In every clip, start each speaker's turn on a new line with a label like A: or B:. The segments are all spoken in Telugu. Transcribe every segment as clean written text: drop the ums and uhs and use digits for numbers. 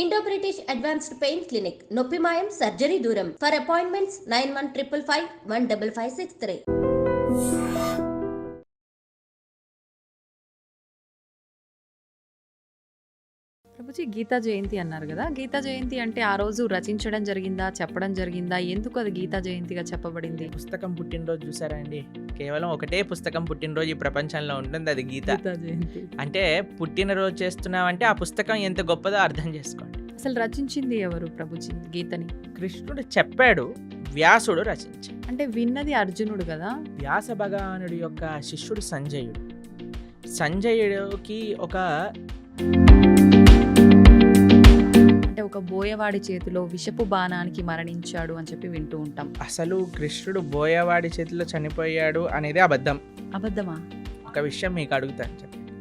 A: Indo British advanced pain clinic నొప్పి మాయం సర్జరీ దూరం ఫర్ అపాయింట్మెంట్స్ 9155515563.
B: ప్రభుజీ గీతా జయంతి అన్నారు కదా, గీతా జయంతి అంటే ఆ రోజు రచించడం జరిగిందా, చెప్పడం జరిగిందా, ఎందుకు అది గీతా జయంతిగా చెప్పబడింది?
C: పుస్తకం పుట్టినరోజు చూసారా అండి? కేవలం ఒకటే పుస్తకం పుట్టినరోజు ఈ ప్రపంచంలో ఉంటుంది, అది గీత
B: జయంతి.
C: అంటే పుట్టినరోజు చేస్తున్నామంటే ఆ పుస్తకం ఎంత గొప్పదో అర్థం చేసుకోండి.
B: అసలు రచించింది ఎవరు ప్రభుజీ గీతని?
C: కృష్ణుడు చెప్పాడు, వ్యాసుడు రచించాడు.
B: అంటే విన్నది అర్జునుడు కదా.
C: వ్యాస భగవానుడి యొక్క శిష్యుడు సంజయుడు. సంజయుడికి
B: అంటే ఒక బోయవాడి చేతిలో విషపు బాణానికి మరణించాడు అని చెప్పి వింటూ ఉంటాం.
C: అసలు కృష్ణుడు బోయవాడి చేతిలో చనిపోయాడు అనేది అబద్ధం.
B: అబద్ధమా?
C: ఒక విషయం మీకు అడుగుతాను చెప్పండి.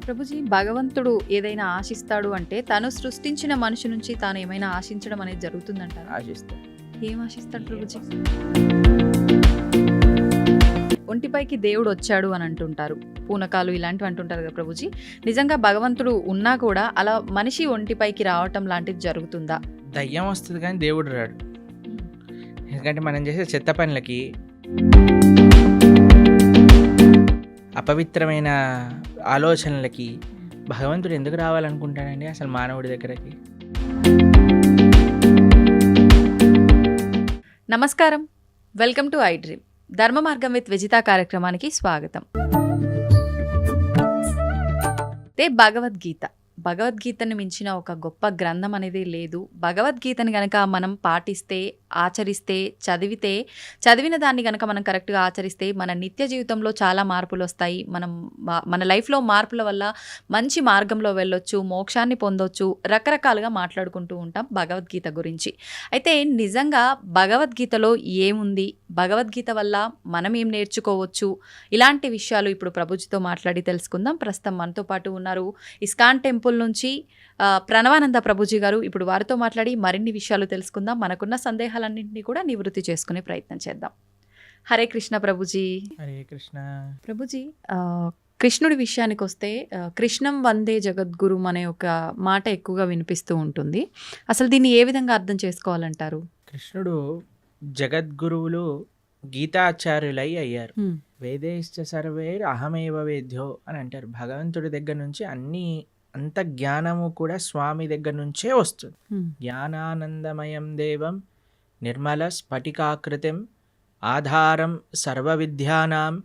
B: ప్రభుజీ, భగవంతుడు ఏదైనా ఆశిస్తాడు అంటే తను సృష్టించిన మనిషి నుంచి తాను ఏమైనా ఆశించడం అనేది జరుగుతుందంటారా?
C: ఆశిస్తాను.
B: ఏం ఆశిస్తాడు ప్రభుజీ? ఒంటిపైకి దేవుడు వచ్చాడు అని అంటుంటారు, పూనకాలు ఇలాంటివి అంటుంటారు కదా ప్రభుజీ. నిజంగా భగవంతుడు ఉన్నా కూడా అలా మనిషి ఒంటిపైకి రావటం లాంటిది జరుగుతుందా?
C: దయ్యం వస్తుంది కానీ దేవుడు రాడు. ఎందుకంటే మనం చేసే చెత్త పనులకి, అపవిత్రమైన ఆలోచనలకి భగవంతుడు ఎందుకు రావాలనుకుంటాడండి అసలు మానవుడి దగ్గరకి?
B: నమస్కారం, వెల్కమ్ టు ఐ డ్రీమ్. ధర్మ మార్గం విత్ విజిత కార్యక్రమానికి స్వాగతం. భగవద్గీతని మించిన ఒక గొప్ప గ్రంథం అనేది లేదు. భగవద్గీతని గనక మనం పాటిస్తే, ఆచరిస్తే, చదివిన దాన్ని గనక మనం కరెక్ట్గా ఆచరిస్తే మన నిత్య జీవితంలో చాలా మార్పులు వస్తాయి. మన లైఫ్లో మార్పుల వల్ల మంచి మార్గంలో వెళ్ళొచ్చు, మోక్షాన్ని పొందొచ్చు. రకరకాలుగా మాట్లాడుకుంటూ ఉంటాం భగవద్గీత గురించి. అయితే నిజంగా భగవద్గీతలో ఏముంది, భగవద్గీత వల్ల మనం ఏం నేర్చుకోవచ్చు, ఇలాంటి విషయాలు ఇప్పుడు ప్రభుజీతో మాట్లాడి తెలుసుకుందాం. ప్రస్తుతం మనతో పాటు ఉన్నారు ఇస్కాన్ టెంపుల్ నుంచి ప్రణవానంద ప్రభుజీ గారు. ఇప్పుడు వారితో మాట్లాడి మరిన్ని విషయాలు తెలుసుకుందాం. మనకున్న సందేహాలన్నింటినీ కూడా నివృత్తి చేసుకునే ప్రయత్నం చేద్దాం. హరే కృష్ణ ప్రభుజీ.
C: హరే కృష్ణ
B: ప్రభుజీ, కృష్ణుడి విషయానికి వస్తే కృష్ణం వందే జగద్గురు అనే ఒక మాట ఎక్కువగా వినిపిస్తూ ఉంటుంది. అసలు దీన్ని ఏ విధంగా అర్థం చేసుకోవాలంటారు?
C: కృష్ణుడు జగద్గురువులు గీతాచార్యులై అయ్యారు. వేదేశ్చ సర్వేర్ అహమేవ వేద్యో అని అంటారు. భగవంతుడి దగ్గర నుంచి అంత జ్ఞానము కూడా స్వామి దగ్గర నుంచే వస్తుంది. జ్ఞానానందమయం దేవం నిర్మల స్ఫటికాకృతిం ఆధారం సర్వ విద్యానాం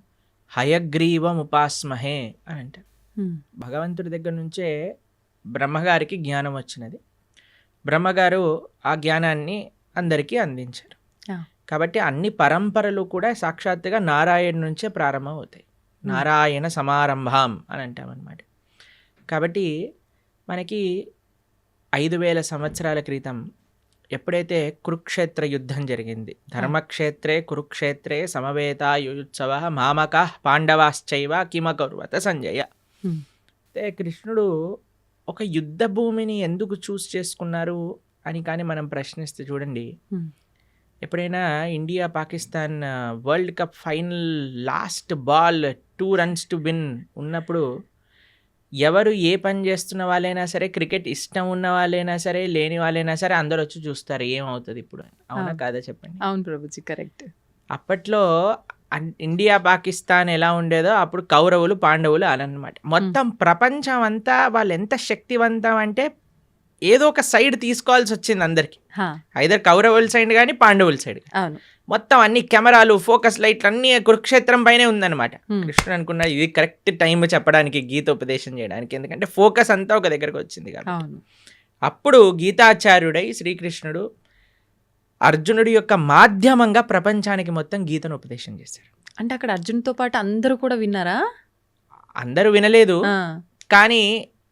C: హయగ్రీవం ఉపాస్మహే అని అంటారు. భగవంతుడి దగ్గర నుంచే బ్రహ్మగారికి జ్ఞానం వచ్చినది. బ్రహ్మగారు ఆ జ్ఞానాన్ని అందరికీ అందించారు. కాబట్టి అన్ని పరంపరలు కూడా సాక్షాత్తుగా నారాయణ నుంచే ప్రారంభం అవుతాయి. నారాయణ సమారంభం అని అంటామన్నమాట. కాబట్టి మనకి 5000 సంవత్సరాల క్రితం ఎప్పుడైతే కురుక్షేత్ర యుద్ధం జరిగింది, ధర్మక్షేత్రే కురుక్షేత్రే సమవేతాయుత్సవ మామక పాండవాశ్చైవ కిమకర్వత సంజయ. అయితే కృష్ణుడు ఒక యుద్ధ భూమిని ఎందుకు చూస్ చేసుకున్నారు అని కానీ మనం ప్రశ్నిస్తే చూడండి, ఎప్పుడైనా India Pakistan world cup final last ball 2 runs to win ఉన్నప్పుడు ఎవరు ఏ పని చేస్తున్న వాళ్ళైనా సరే, క్రికెట్ ఇష్టం ఉన్న వాళ్ళైనా సరే, లేని వాళ్ళైనా సరే అందరు వచ్చి చూస్తారు ఏమవుతుంది ఇప్పుడు. అవునా కాదా చెప్పండి?
B: అవును ప్రభుజీ, కరెక్ట్.
C: అప్పట్లో ఇండియా పాకిస్తాన్ ఎలా ఉండేదో అప్పుడు కౌరవులు పాండవులు అనమాట. మొత్తం ప్రపంచం అంతా వాళ్ళు ఎంత శక్తివంతం అంటే ఏదో ఒక సైడ్ తీసుకోవాల్సి వచ్చింది అందరికి. ఐదర్ కౌరవుల సైడ్ కానీ పాండవుల సైడ్. మొత్తం అన్ని కెమెరాలు, ఫోకస్ లైట్లు అన్ని కురుక్షేత్రం పైనే ఉందన్నమాట. కృష్ణుడు అనుకున్నాడు ఇది కరెక్ట్ టైం చెప్పడానికి, గీతోపదేశం చేయడానికి, ఎందుకంటే ఫోకస్ అంతా ఒక దగ్గరకు వచ్చింది కాబట్టి. అప్పుడు గీతాచార్యుడై శ్రీకృష్ణుడు అర్జునుడి యొక్క మాధ్యమంగా ప్రపంచానికి మొత్తం గీతను ఉపదేశం చేశారు.
B: అంటే అక్కడ అర్జునుడితో పాటు అందరూ కూడా విన్నారా?
C: అందరూ వినలేదు, కానీ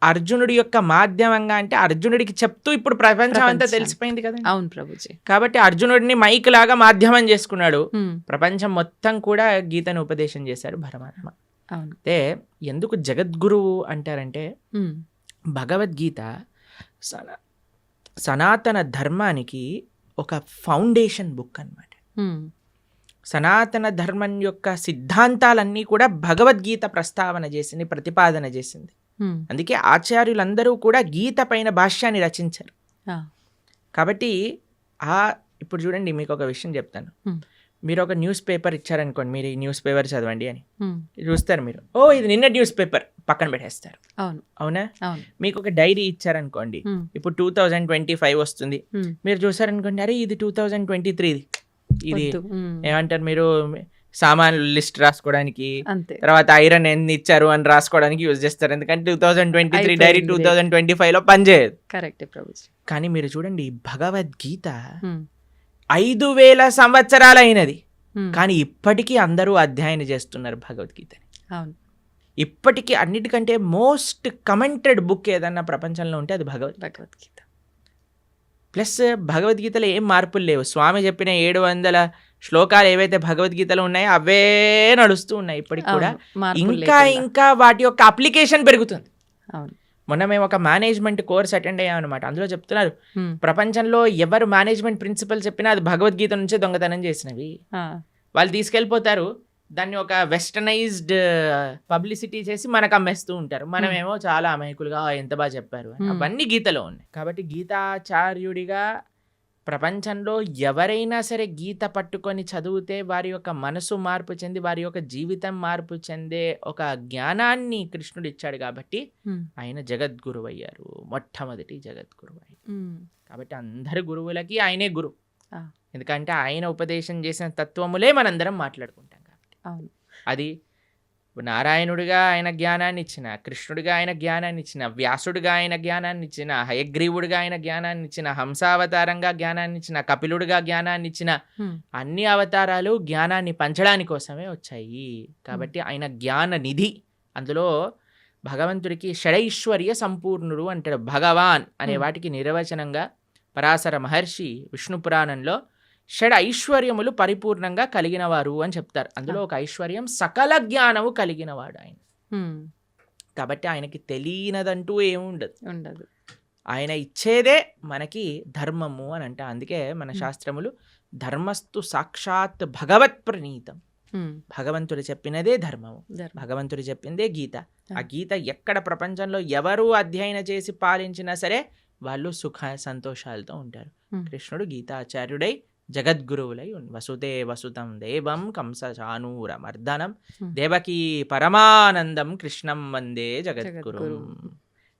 C: అర్జునుడి యొక్క మాధ్యమంగా, అంటే అర్జునుడికి చెప్తూ ఇప్పుడు ప్రపంచం అంతా తెలిసిపోయింది కదా.
B: అవును ప్రభుజీ.
C: కాబట్టి అర్జునుడిని మైక్ లాగా మాధ్యమం చేసుకున్నాడు. ప్రపంచం మొత్తం కూడా గీతను ఉపదేశం చేశారు పరమాత్మ. అయితే ఎందుకు జగద్గురువు అంటారంటే, భగవద్గీత సనాతన ధర్మానికి ఒక ఫౌండేషన్ బుక్ అన్నమాట. సనాతన ధర్మం యొక్క సిద్ధాంతాలన్నీ కూడా భగవద్గీత ప్రస్తావన చేసింది, ప్రతిపాదన చేసింది. అందుకే ఆచార్యులందరూ కూడా గీత పైన భాష్యాన్ని రచించారు. కాబట్టి ఇప్పుడు చూడండి, మీకు ఒక విషయం చెప్తాను. మీరు ఒక న్యూస్ పేపర్ ఇచ్చారనుకోండి, మీరు ఈ న్యూస్ పేపర్ చదవండి అని చూస్తారు. మీరు ఇది నిన్న న్యూస్ పేపర్ పక్కన పెట్టేస్తారు. అవునా? మీకు ఒక డైరీ ఇచ్చారనుకోండి, ఇప్పుడు 2025 వస్తుంది, మీరు చూసారనుకోండి, అరే ఇది 2023, ఇది ఏమంటారు మీరు, సామాన్లు లిస్ట్ రాసుకోవడానికి, తర్వాత ఐరన్ ఎన్ని ఇచ్చారు అని రాసుకోవడానికి యూజ్ చేస్తారు. ఎందుకంటే 2023 డైరీ 2025 లో పనిచేయదు. కానీ మీరు చూడండి, భగవద్గీత 5000 సంవత్సరాలు అయినది, కానీ ఇప్పటికీ అందరూ అధ్యయనం చేస్తున్నారు భగవద్గీతని. ఇప్పటికీ అన్నిటికంటే మోస్ట్ కమెంటెడ్ బుక్ ఏదన్నా ప్రపంచంలో ఉంటే అది భగవద్గీత. ప్లస్ భగవద్గీతలో ఏం మార్పులు లేవు. స్వామి చెప్పిన 700 శ్లోకాలు ఏవైతే భగవద్గీతలో ఉన్నాయో అవే నడుస్తూ ఉన్నాయి ఇప్పటికి కూడా. ఇంకా వాటి యొక్క అప్లికేషన్ పెరుగుతుంది. మొన్న మేము ఒక మేనేజ్మెంట్ కోర్స్ అటెండ్ అయ్యామన్నమాట. అందులో చెప్తున్నారు, ప్రపంచంలో ఎవరు మేనేజ్మెంట్ ప్రిన్సిపల్ చెప్పినా అది భగవద్గీత నుంచే దొంగతనం చేసినవి. వాళ్ళు తీసుకెళ్ళిపోతారు, దాన్ని ఒక వెస్టర్నైజ్డ్ పబ్లిసిటీ చేసి మనకు అమ్మేస్తూ ఉంటారు. మనమేమో చాలా అమాయకులుగా ఎంత బాగా చెప్పారు. అవన్నీ గీతలో ఉన్నాయి. కాబట్టి గీతాచార్యుడిగా ప్రపంచంలో ఎవరైనా సరే గీత పట్టుకొని చదివితే వారి యొక్క మనసు మార్పు చెంది, వారి యొక్క జీవితం మార్పు చెందే ఒక జ్ఞానాన్ని కృష్ణుడు ఇచ్చాడు. కాబట్టి ఆయన జగద్గురువు అయ్యారు, మొట్టమొదటి జగద్గురువు అయ్యారు. కాబట్టి అందరు గురువులకి ఆయనే గురువు. ఎందుకంటే ఆయన ఉపదేశం చేసిన తత్వములే మనందరం మాట్లాడుకుంటాం. కాబట్టి అది నారాయణుడిగా ఆయన జ్ఞానాన్ని ఇచ్చిన, కృష్ణుడిగా ఆయన జ్ఞానాన్ని ఇచ్చిన, వ్యాసుడిగా ఆయన జ్ఞానాన్ని ఇచ్చిన, హయగ్రీవుడిగా ఆయన జ్ఞానాన్ని ఇచ్చిన, హంసావతారంగా జ్ఞానాన్ని ఇచ్చిన, కపిలుడిగా జ్ఞానాన్ని ఇచ్చిన, అన్ని అవతారాలు జ్ఞానాన్ని పంచడానికి కోసమే వచ్చాయి. కాబట్టి ఆయన జ్ఞాన నిధి. అందులో భగవంతుడికి షడైశ్వర్య సంపూర్ణుడు అంటాడు. భగవాన్ అనే వాటికి నిర్వచనంగా పరాశర మహర్షి విష్ణు పురాణంలో షడ్ ఐశ్వర్యములు పరిపూర్ణంగా కలిగిన వారు అని చెప్తారు. అందులో ఒక ఐశ్వర్యం సకల జ్ఞానము కలిగిన వాడు ఆయన. కాబట్టి ఆయనకి తెలియనదంటూ ఏముండదు. ఆయన ఇచ్చేదే మనకి ధర్మము అని అంట. అందుకే మన శాస్త్రములు ధర్మస్తు సాక్షాత్ భగవత్ ప్రణీతం. భగవంతుడు చెప్పినదే ధర్మము, భగవంతుడు చెప్పిందే గీత. ఆ గీత ఎక్కడ ప్రపంచంలో ఎవరు అధ్యయనం చేసి పాలించినా సరే వాళ్ళు సుఖ సంతోషాలతో ఉంటారు. కృష్ణుడు గీతాచార్యుడై జగద్గురువులై వసుదే వసుతం దేవం కంస చానూర మర్దనం దేవకీ పరమానందం కృష్ణం వందే జగద్గురు.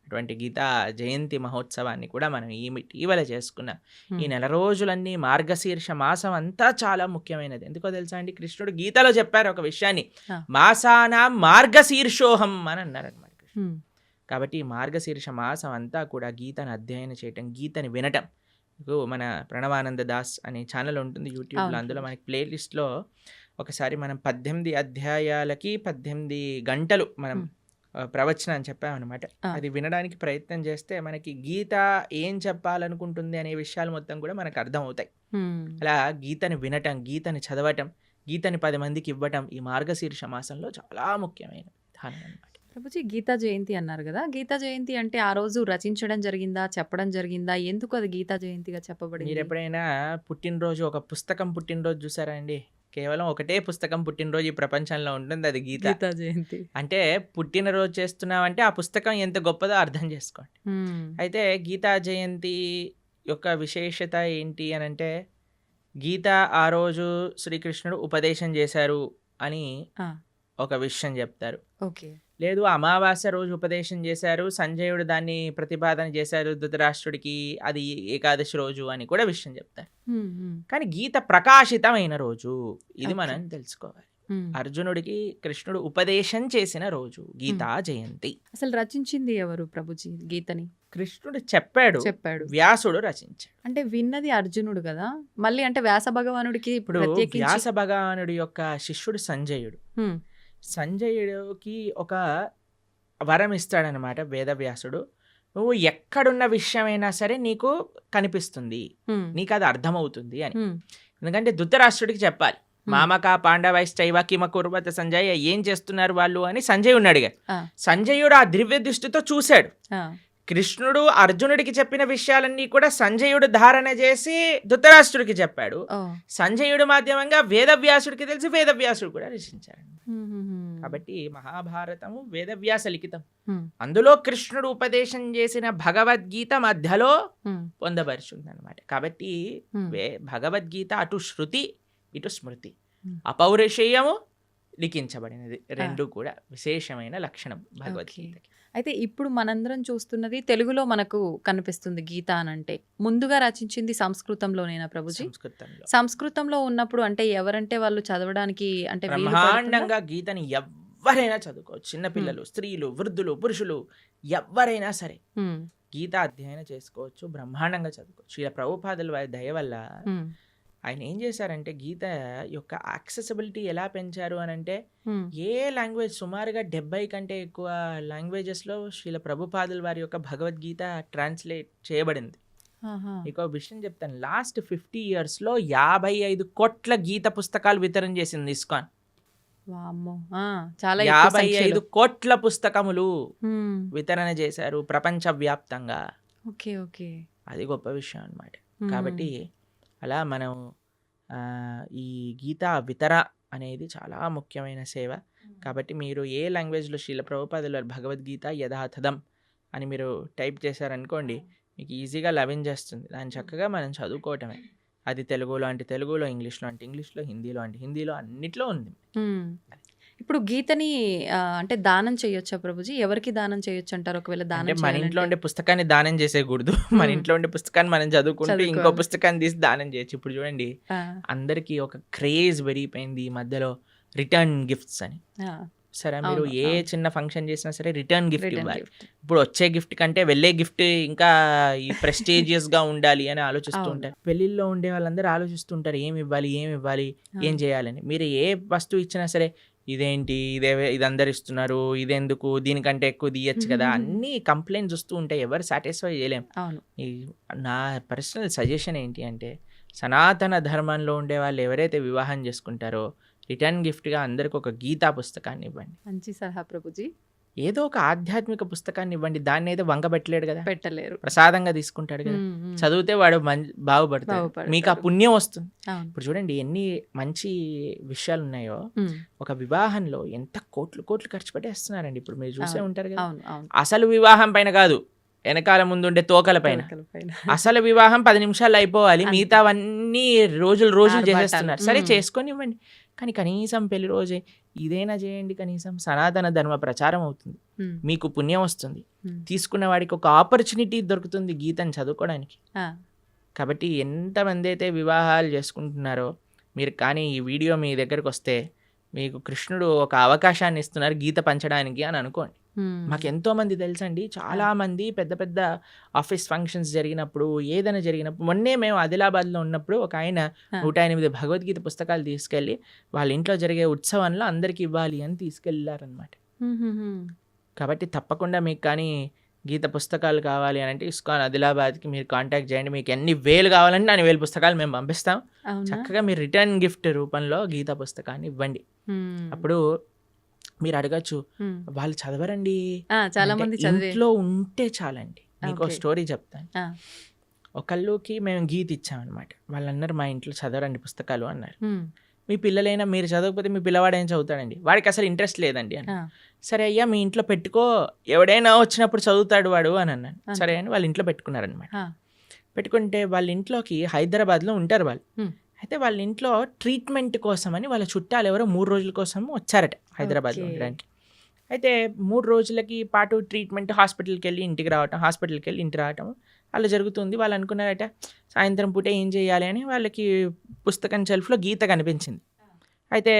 C: అటువంటి గీతా జయంతి మహోత్సవాన్ని కూడా మనం ఇటీవల చేసుకున్నాం. ఈ నెల రోజులన్నీ మార్గశీర్ష మాసం అంతా చాలా ముఖ్యమైనది. ఎందుకో తెలుసా అండి, కృష్ణుడు గీతలో చెప్పారు ఒక విషయాన్ని, మాసానా మార్గశీర్షోహం అని అన్నారనమాట. కాబట్టి ఈ మార్గశీర్ష మాసం అంతా కూడా గీతను అధ్యయనం చేయటం, గీతని వినటం. మన ప్రణవానంద దాస్ అనే ఛానల్ ఉంటుంది యూట్యూబ్లో. అందులో మనకి ప్లేలిస్ట్లో ఒకసారి మనం 18 అధ్యాయాలకి 18 గంటలు మనం ప్రవచనం అని చెప్పామన్నమాట. అది వినడానికి ప్రయత్నం చేస్తే మనకి గీత ఏం చెప్పాలనుకుంటుంది అనే విషయాలు మొత్తం కూడా మనకు అర్థమవుతాయి. అలా గీతని వినటం, గీతని చదవటం, గీతని 10 మందికి ఇవ్వటం ఈ మార్గశీర్ష మాసంలో చాలా ముఖ్యమైన విధానం అన్నమాట.
B: ప్రభుజీ, గీతా జయంతి అన్నారు కదా, గీతా జయంతి అంటే ఆ రోజు రచించడం జరిగిందా, చెప్పడం జరిగిందా, ఎందుకు అది గీతా జయంతిగా చెప్పబడింది?
C: మీరు ఎప్పుడైనా పుట్టినరోజు, ఒక పుస్తకం పుట్టినరోజు చూసారా అండి? కేవలం ఒకటే పుస్తకం పుట్టినరోజు ఈ ప్రపంచంలో ఉంటుంది, అది గీతా
B: జయంతి.
C: అంటే పుట్టినరోజు చేస్తున్నామంటే ఆ పుస్తకం ఎంత గొప్పదో అర్థం చేసుకోండి. అయితే గీతా జయంతి యొక్క విశేషత ఏంటి అని అంటే, గీత ఆ రోజు శ్రీకృష్ణుడు ఉపదేశం చేశారు అని ఒక విషయం చెప్తారు. లేదు, అమావాస్య రోజు ఉపదేశం చేశారు, సంజయుడు దాన్ని ప్రతిపాదన చేశారు ధృతరాష్ట్రుడికి, అది ఏకాదశి రోజు అని కూడా విషయం చెప్తారు. కానీ గీత ప్రకాశితమైన రోజు ఇది మనం తెలుసుకోవాలి. అర్జునుడికి కృష్ణుడు ఉపదేశం చేసిన రోజు గీతా జయంతి.
B: అసలు రచించింది ఎవరు ప్రభుజీ గీతని?
C: కృష్ణుడు చెప్పాడు, వ్యాసుడు రచించాడు.
B: అంటే విన్నది అర్జునుడు కదా, మళ్ళీ అంటే వ్యాస భగవానుడికి ఇప్పుడు
C: వ్యాస భగవానుడి యొక్క శిష్యుడు సంజయుడు. సంజయుడికి ఒక వరం ఇస్తాడనమాట వేదవ్యాసుడు. నువ్వు ఎక్కడున్న విషయమైనా సరే నీకు కనిపిస్తుంది, నీకు అది అర్థమవుతుంది అని. ఎందుకంటే ధృతరాష్ట్రుడికి చెప్పాలి, మామక పాండవైశ్చైవ కిమ కుర్వత సంజయ్, ఏం చేస్తున్నారు వాళ్ళు అని సంజయుడిని అడిగాడు. సంజయుడు ఆ దివ్య దృష్టితో చూశాడు. కృష్ణుడు అర్జునుడికి చెప్పిన విషయాలన్నీ కూడా సంజయుడు ధారణ చేసి ధృతరాష్ట్రుడికి చెప్పాడు. సంజయుడు మాధ్యమంగా వేదవ్యాసుడికి తెలిసి వేదవ్యాసుడు కూడా రచించాడు. కాబట్టి మహాభారతము వేదవ్యాస లిఖితం.
B: ఉమ్,
C: అందులో కృష్ణుడు ఉపదేశం చేసిన భగవద్గీత మధ్యలో
B: ఉమ్,
C: పొందపరుచుంది అనమాట. కాబట్టి
B: ఉమ్.
C: భగవద్గీత అటు శృతి ఇటు స్మృతి
B: Hmm.
C: అపౌరుషేయము లిఖించబడినది. రెండు కూడా విశేషమైన లక్షణం భగవద్గీతకి.
B: అయితే ఇప్పుడు మనందరం చూస్తున్నది తెలుగులో మనకు కనిపిస్తుంది గీత అని అంటే. ముందుగా రచించింది సంస్కృతంలోనేనా ప్రభుజీ?
C: సంస్కృతంలో
B: సంస్కృతంలో ఉన్నప్పుడు అంటే ఎవరంటే వాళ్ళు చదవడానికి అంటే వీలు పడుతుందా?
C: బ్రహ్మాండంగా గీతని ఎవ్వరైనా చదువుకోవచ్చు. చిన్నపిల్లలు, స్త్రీలు, వృద్ధులు, పురుషులు ఎవ్వరైనా సరే
B: ఉమ్,
C: గీత అధ్యయనం చేసుకోవచ్చు, బ్రహ్మాండంగా చదువుకోవచ్చు. ఇలా ప్రభుపాదుల వారి దయ వల్ల
B: ఉమ్,
C: ఆయన ఏం చేశారంటే గీత యొక్క యాక్సెసిబిలిటీ ఎలా పెంచారు అని అంటే,
B: ఉమ్,
C: ఏ లాంగ్వేజ్ సుమారుగా 70 కంటే ఎక్కువ లాంగ్వేజెస్లో శ్రీల ప్రభుపాదుల వారి యొక్క భగవద్గీత ట్రాన్స్లేట్ చేయబడింది.
B: ఆహా.
C: మీకు ఒక విషయం చెప్తాను. లాస్ట్ 50 yearsలో 55 కోట్ల గీత పుస్తకాలు వితరణ చేసింది ఇస్కాన్.
B: వామ్మో, ఆ, చాలా ఎక్కువ
C: 55
B: సంఖ్యలో.
C: కోట్ల పుస్తకములు
B: ఉమ్,
C: వితరణ చేశారు ప్రపంచవ్యాప్తంగా.
B: Okay okay.
C: అది గొప్ప విషయం అన్నమాట.
B: ఉమ్,
C: కాబట్టి అలా మనం ఈ గీతా వితర అనేది చాలా ముఖ్యమైన సేవ. కాబట్టి మీరు ఏ లాంగ్వేజ్లో శ్రీల ప్రభుపాదుల వారి భగవద్గీత యథాతథం అని మీరు టైప్ చేశారనుకోండి, మీకు ఈజీగా లభించేస్తుంది. దాన్ని చక్కగా మనం చదువుకోవటమే. అది తెలుగులో అంటే తెలుగులో, ఇంగ్లీష్లో అంటే ఇంగ్లీష్లో, హిందీలో అంటే హిందీలో, అన్నిట్లో ఉంది.
B: ఉమ్. ఇప్పుడు గీతని అంటే దానం చేయొచ్చా ప్రభుజీ? ఎవరికి దానం చేయొచ్చు అంటారు ఒకవేళ
C: అంటే
B: దానం
C: మన ఇంట్లో
B: చేయాలంటే?
C: ఉండే పుస్తకాన్ని దానం చేసేయకూడదు. మన ఇంట్లో ఉండే పుస్తకాన్ని మనం చదువుకుంటూ ఇంకో
B: చదువుకోవాలి.
C: పుస్తకాన్ని తీసి దానం చేయొచ్చు. ఇప్పుడు చూడండి,
B: ఆ,
C: అందరికీ ఒక క్రేజ్ పెరిగిపోయింది ఈ మధ్యలో, రిటర్న్ గిఫ్ట్స్ అని.
B: ఆ,
C: సరే, మీరు
B: అవును,
C: ఏ
B: అవును.
C: చిన్న ఫంక్షన్ చేసినా సరే రిటర్న్ గిఫ్ట్
B: రిటర్న్
C: ఇవ్వాలి.
B: గిఫ్ట్.
C: ఇప్పుడు వచ్చే గిఫ్ట్ కంటే వెళ్ళే గిఫ్ట్ ఇంకా ఈ ప్రెస్టీజియస్ గా ఉండాలి అని ఆలోచిస్తూ
B: అవును.
C: ఉంటారు. పెళ్లిల్లో ఉండే వాళ్ళందరూ ఆలోచిస్తుంటారు ఏమి ఇవ్వాలి, ఏం చేయాలని. మీరు ఏ వస్తువు ఇచ్చినా సరే, ఇదేంటి, ఇది అందరు ఇస్తున్నారు, ఇదెందుకు, దీనికంటే ఎక్కువ తీయచ్చు కదా, అన్ని కంప్లైంట్స్ వస్తూ ఉంటాయి. ఎవరు సాటిస్ఫై చేయలేం.
B: అవును.
C: నా పర్సనల్ సజెషన్ ఏంటి అంటే, సనాతన ధర్మంలో ఉండే వాళ్ళు ఎవరైతే వివాహం చేసుకుంటారో రిటర్న్ గిఫ్ట్గా అందరికి ఒక గీతా పుస్తకాన్ని ఇవ్వండి.
B: మంచి సలహా ప్రభుజీ.
C: ఏదో ఒక ఆధ్యాత్మిక పుస్తకాన్ని ఇవ్వండి. దాన్ని ఏదో వంక పెట్టలేడు కదా,
B: పెట్టలేరు.
C: ప్రసాదంగా తీసుకుంటాడు కదా.
B: ఉమ్, ఉమ్.
C: చదివితే వాడు బాగుపడతాడు, మీకు ఆ పుణ్యం వస్తుంది.
B: అవును.
C: ఇప్పుడు చూడండి ఎన్ని మంచి విషయాలు ఉన్నాయో.
B: ఉమ్,
C: ఒక వివాహంలో ఎంత కోట్లు ఖర్చు పెట్టేస్తున్నారండి. ఇప్పుడు మీరు చూసే
B: అవును.
C: ఉంటారు కదా.
B: అవును అవును.
C: అసలు వివాహం పైన కాదు, వెనకాల ముందుండే తోకల పైన.
B: తోకల పైన.
C: అసలు వివాహం 10 నిమిషాలు అయిపోవాలి,
B: అంతే.
C: మిగతావన్నీ రోజులు
B: ఆర్భాటాలు.
C: చేసేస్తున్నారు. సరే,
B: మ్మ్.
C: చేసుకొని ఇవ్వండి, కానీ కనీసం పెళ్లి రోజే ఇదైనా చేయండి. కనీసం సనాతన ధర్మ ప్రచారం అవుతుంది,
B: ఉమ్,
C: మీకు పుణ్యం వస్తుంది,
B: ఉమ్.
C: తీసుకున్న వాడికి ఒక ఆపర్చునిటీ దొరుకుతుంది గీతను చదువుకోవడానికి.
B: ఆ,
C: కాబట్టి ఎంతమంది అయితే వివాహాలు చేసుకుంటున్నారో మీరు, కానీ ఈ వీడియో మీ దగ్గరకు వస్తే మీకు కృష్ణుడు ఒక అవకాశాన్ని ఇస్తున్నారు గీత పంచడానికి అని అనుకోండి.
B: ఉమ్.
C: మాకు ఎంతో మంది తెలుసండి, చాలా మంది పెద్ద పెద్ద ఆఫీస్ ఫంక్షన్స్ జరిగినప్పుడు, ఏదైనా జరిగినప్పుడు, మొన్నే మేము ఆదిలాబాద్లో ఉన్నప్పుడు ఒక ఆయన 108 భగవద్గీత పుస్తకాలు తీసుకెళ్ళి వాళ్ళ ఇంట్లో జరిగే ఉత్సవంలో అందరికి ఇవ్వాలి అని తీసుకెళ్ళారనమాట.
B: ఉమ్, ఉమ్, ఉమ్.
C: కాబట్టి తప్పకుండా మీకు కానీ గీత పుస్తకాలు కావాలి అని అంటే ఇస్కాన్ ఆదిలాబాద్కి మీరు కాంటాక్ట్ చేయండి. మీకు ఎన్ని వేలు కావాలంటే అన్ని 1000 పుస్తకాలు మేము పంపిస్తాం.
B: అవునా?
C: చక్కగా మీరు రిటర్న్ గిఫ్ట్ రూపంలో గీత పుస్తకాన్ని ఇవ్వండి.
B: ఉమ్,
C: అప్పుడు మీరు అడగచ్చు,
B: ఉమ్.
C: వాళ్ళు చదవరండి
B: చాలా
C: అంటే
B: మంది చదివే.
C: ఇంట్లో ఉంటే చాలండి. మీకు
B: ఓకే.
C: స్టోరీ చెప్తాను.
B: ఆ,
C: ఒకళ్ళకి మేము గీత ఇచ్చామన్నమాట. వాళ్ళు అన్నారు మా ఇంట్లో చదవరండి పుస్తకాలు అన్నారు.
B: ఉమ్,
C: మీ పిల్లలైనా మీరు చదవకపోతే మీ పిల్లవాడు ఏం చదువుతాడండి, వాడికి అసలు ఇంట్రెస్ట్ లేదండి అని.
B: ఆ,
C: సరే అయ్యా మీ ఇంట్లో పెట్టుకో, ఎవడైనా వచ్చినప్పుడు చదువుతాడు వాడు అని అన్నాను.
B: అంతే.
C: సరే అని వాళ్ళ ఇంట్లో పెట్టుకున్నారనమాట.
B: ఆ,
C: పెట్టుకుంటే వాళ్ళ ఇంట్లోకి హైదరాబాద్లో ఉంటారు వాళ్ళు.
B: ఉమ్.
C: అయితే వాళ్ళ ఇంట్లో ట్రీట్మెంట్ కోసమని వాళ్ళ చుట్టాలు ఎవరో 3 రోజుల కోసం వచ్చారట హైదరాబాద్లో
B: ఓకే.
C: ఉండడానికి. అయితే 3 రోజులకి పాటు ట్రీట్మెంట్, హాస్పిటల్కి వెళ్ళి ఇంటికి రావటం, హాస్పిటల్కి వెళ్ళి ఇంటికి రావటం అలా జరుగుతుంది. వాళ్ళు అనుకున్నారట సాయంత్రం పూట ఏం చేయాలి అని. వాళ్ళకి పుస్తకం షెల్ఫ్లో గీత కనిపించింది. అయితే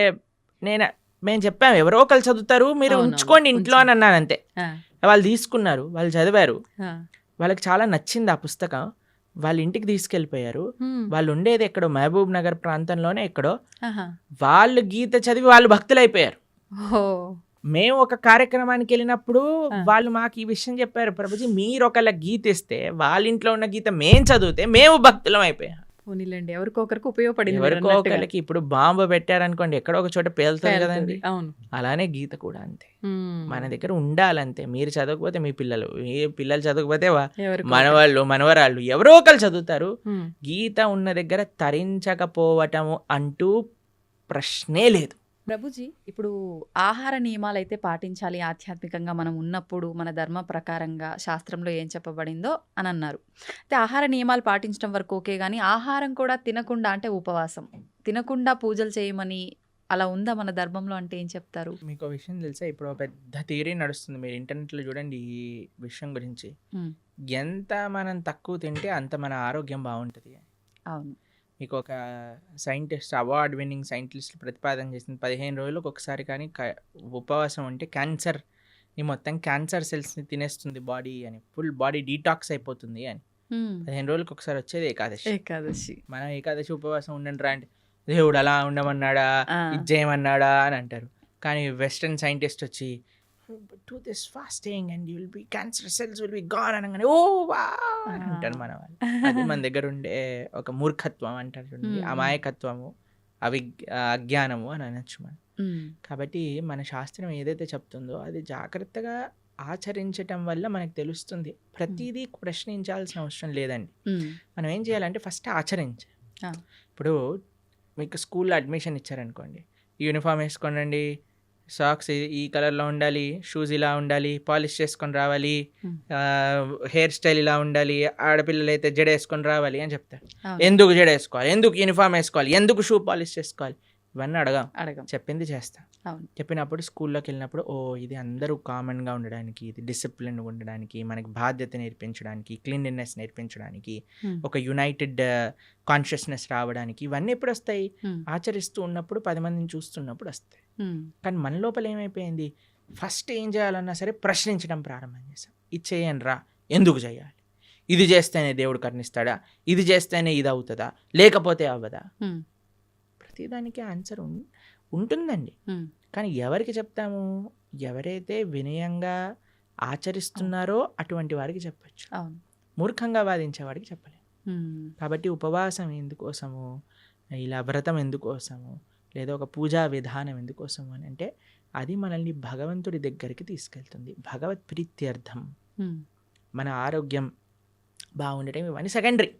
C: మేము చెప్పాము ఎవరో ఒకళ్ళు చదువుతారు, మీరు
B: అవునవును,
C: ఉంచుకోండి ఇంట్లో అని అన్నాను అంతే.
B: ఆ,
C: వాళ్ళు తీసుకున్నారు, వాళ్ళు చదివారు,
B: ఆ.
C: వాళ్ళకి చాలా నచ్చింది ఆ పుస్తకం. వాళ్ళ ఇంటికి తీసుకెళ్ళిపోయారు.
B: ఉమ్,
C: వాళ్ళు ఉండేది ఎక్కడో మహబూబ్ నగర్ ప్రాంతంలోనే ఎక్కడో.
B: ఆహా.
C: వాళ్ళు గీత చదివి వాళ్ళు భక్తులైపోయారు.
B: ఓ,
C: మేము ఒక కార్యక్రమానికి వెళ్ళినప్పుడు
B: ఆ.
C: వాళ్ళు మాకు ఈ విషయం చెప్పారు, ప్రభుజీ మీరు ఒకళ్ళ గీత ఇస్తే వాళ్ళ ఇంట్లో ఉన్న గీత మేం చదివితే మేము భక్తులం అయిపోయాం.
B: పోనీలేండి, ఎవరికొకరికి ఉపయోగపడింది మీరు
C: ఎవరికో
B: అన్నట్టుగా.
C: ఒకళ్ళకి ఇప్పుడు బాంబు పెట్టారనుకోండి, ఎక్కడో ఒక చోట పేలుతుంది
B: పేలుతుంది.
C: కదండి.
B: అవును.
C: అలానే గీత కూడా అంతే,
B: ఉమ్.
C: మన దగ్గర ఉండాలంతే. మీరు చదవకపోతే మీ పిల్లలు, ఏ పిల్లలు చదవకపోతే
B: ఎవరికో
C: మనవాళ్ళు మనవరాళ్ళు ఎవరో ఒకళ్ళు చదువుతారు.
B: ఉమ్,
C: గీత ఉన్న దగ్గర తరించకపోవటము అంటూ ప్రశ్నే లేదు.
B: ప్రభుజీ, ఇప్పుడు ఆహార నియమాలైతే పాటించాలి ఆధ్యాత్మికంగా మనం ఉన్నప్పుడు, మన ధర్మ ప్రకారంగా శాస్త్రంలో ఏం చెప్పబడిందో అని అన్నారు. అయితే ఆహార నియమాలు పాటించడం వరకు ఓకే గానీ, ఆహారం కూడా తినకుండా అంటే ఉపవాసం, తినకుండా పూజలు చేయమని అలా ఉందా మన ధర్మంలో అంటే ఏం చెప్తారు?
C: మీకో విషయం తెలుసా? ఇప్పుడు ఒక పెద్ద థియరీ నడుస్తుంది. మీరు ఇంటర్నెట్‌లో చూడండి ఈ విషయం గురించి.
B: హ్మ్.
C: ఎంత మనం తక్కువ తింటే అంత మన ఆరోగ్యం బావుంటది.
B: అవును.
C: మీకు ఒక సైంటిస్ట్, అవార్డ్ విన్నింగ్ సైంటిస్ట్ ప్రతిపాదన చేసింది 15 రోజులకు ఒకసారి కానీ ఉపవాసం ఉంటే మొత్తం క్యాన్సర్ సెల్స్‌ని తినేస్తుంది బాడీ అని. ఫుల్ బాడీ డీటాక్స్ అయిపోతుంది అని. 15 రోజులకు ఒకసారి వచ్చేది ఏకాదశి.
B: ఏకాదశి.
C: మనం ఏకాదశి ఉపవాసం ఉండండిరా అంటే, దేవుడు అలా ఉండమన్నాడా,
B: ఆ!
C: ఇది చేయమన్నాడా అని అంటారు. కానీ వెస్టర్న్ సైంటిస్ట్ వచ్చి do this fasting and you will be cancer cells will be gone అనగానే ఓ వావ్ అని అంటారు మన వాళ్ళు. అది మన దగ్గర ఉండే ఒక మూర్ఖత్వం అంటారు చూడండి, అమాయకత్వము, అజ్ఞానము అని అనొచ్చు మనం. కాబట్టి మన శాస్త్రం ఏదైతే చెప్తుందో అది జాగ్రత్తగా ఆచరించటం వల్ల మనకు తెలుస్తుంది. ప్రతిదీ ప్రశ్నించాల్సిన అవసరం లేదండి. మనం ఏం చేయాలంటే ఫస్ట్ ఆచరించాలి.
B: ఆ.
C: ఇప్పుడు మీకు స్కూల్లో అడ్మిషన్ ఇచ్చారనుకోండి, యూనిఫామ్ వేసుకోండి, సాక్స్ ఈ కలర్లో ఉండాలి, షూస్ ఇలా ఉండాలి, పాలిష్ చేసుకొని రావాలి, హెయిర్ స్టైల్ ఇలా ఉండాలి, ఆడపిల్లలు అయితే జడ వేసుకొని రావాలి అని చెప్తారు. ఎందుకు జడ వేసుకోవాలి, ఎందుకు యూనిఫామ్ వేసుకోవాలి, ఎందుకు షూ పాలిష్ చేసుకోవాలి, ఇవన్నీ అడగం. చెప్పింది చేస్తాం. చెప్పినప్పుడు స్కూల్లోకి వెళ్ళినప్పుడు ఇది అందరూ కామన్గా ఉండడానికి, ఇది డిసిప్లిన్గా ఉండడానికి, మనకి బాధ్యత నేర్పించడానికి, క్లీన్లీనెస్ నేర్పించడానికి, ఒక యునైటెడ్ కాన్షియస్నెస్ రావడానికి, ఇవన్నీ ఎప్పుడు వస్తాయి? ఆచరిస్తూ ఉన్నప్పుడు, 10 మందిని చూస్తున్నప్పుడు వస్తాయి. కానీ మన లోపల ఏమైపోయింది? ఫస్ట్ ఏం చేయాలన్నా సరే ప్రశ్నించడం ప్రారంభం చేశాం. ఇది చేయండి రా, ఎందుకు చేయాలి, ఇది చేస్తేనే దేవుడు కరుణిస్తాడా, ఇది చేస్తేనే ఇది అవుతుందా, లేకపోతే అవ్వదా? ప్రతిదానికి ఆన్సర్ ఉంటుందండి. కానీ ఎవరికి చెప్తాము? ఎవరైతే వినయంగా ఆచరిస్తున్నారో అటువంటి వారికి చెప్పచ్చు. మూర్ఖంగా వాదించేవాడికి చెప్పలేము. కాబట్టి ఉపవాసం ఎందుకోసము, ఇలా వ్రతం ఎందుకోసము, లేదా ఒక పూజా విధానం ఎందుకోసము అని అంటే అది మనల్ని భగవంతుడి దగ్గరికి తీసుకెళ్తుంది. భగవత్ ప్రీత్యర్థం, మన ఆరోగ్యం బాగుండటం, ఇవన్నీ సెకండరీ.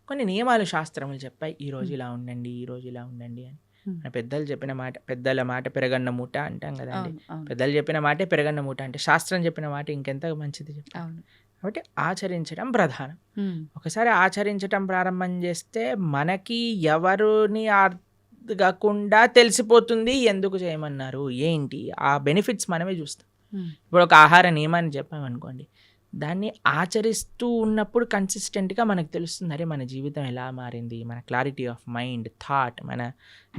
C: కొన్ని నియమాలు శాస్త్రములు చెప్పాయి, ఈరోజు ఇలా ఉండండి, ఈరోజు ఇలా ఉండండి అని. మన పెద్దలు చెప్పిన మాట, పెద్దల మాట పెరగన్న మూట అంటాం కదండి. పెద్దలు చెప్పిన మాటే పెరగన్న మూట అంటే శాస్త్రం చెప్పిన మాట ఇంకెంత మంచిది చెప్పాలి. కాబట్టి ఆచరించడం ప్రధానం. ఒకసారి ఆచరించడం ప్రారంభం చేస్తే మనకి ఎవరిని అడగకుండా తెలిసిపోతుంది ఎందుకు చేయమన్నారు, ఏంటి ఆ బెనిఫిట్స్ మనమే చూస్తాం. ఇప్పుడు ఒక ఆహార నియమాన్ని చెప్పామనుకోండి, దాన్ని ఆచరిస్తూ ఉన్నప్పుడు కన్సిస్టెంట్గా మనకు తెలుస్తుంది, అరే మన జీవితం ఎలా మారింది, మన క్లారిటీ ఆఫ్ మైండ్, థాట్, మన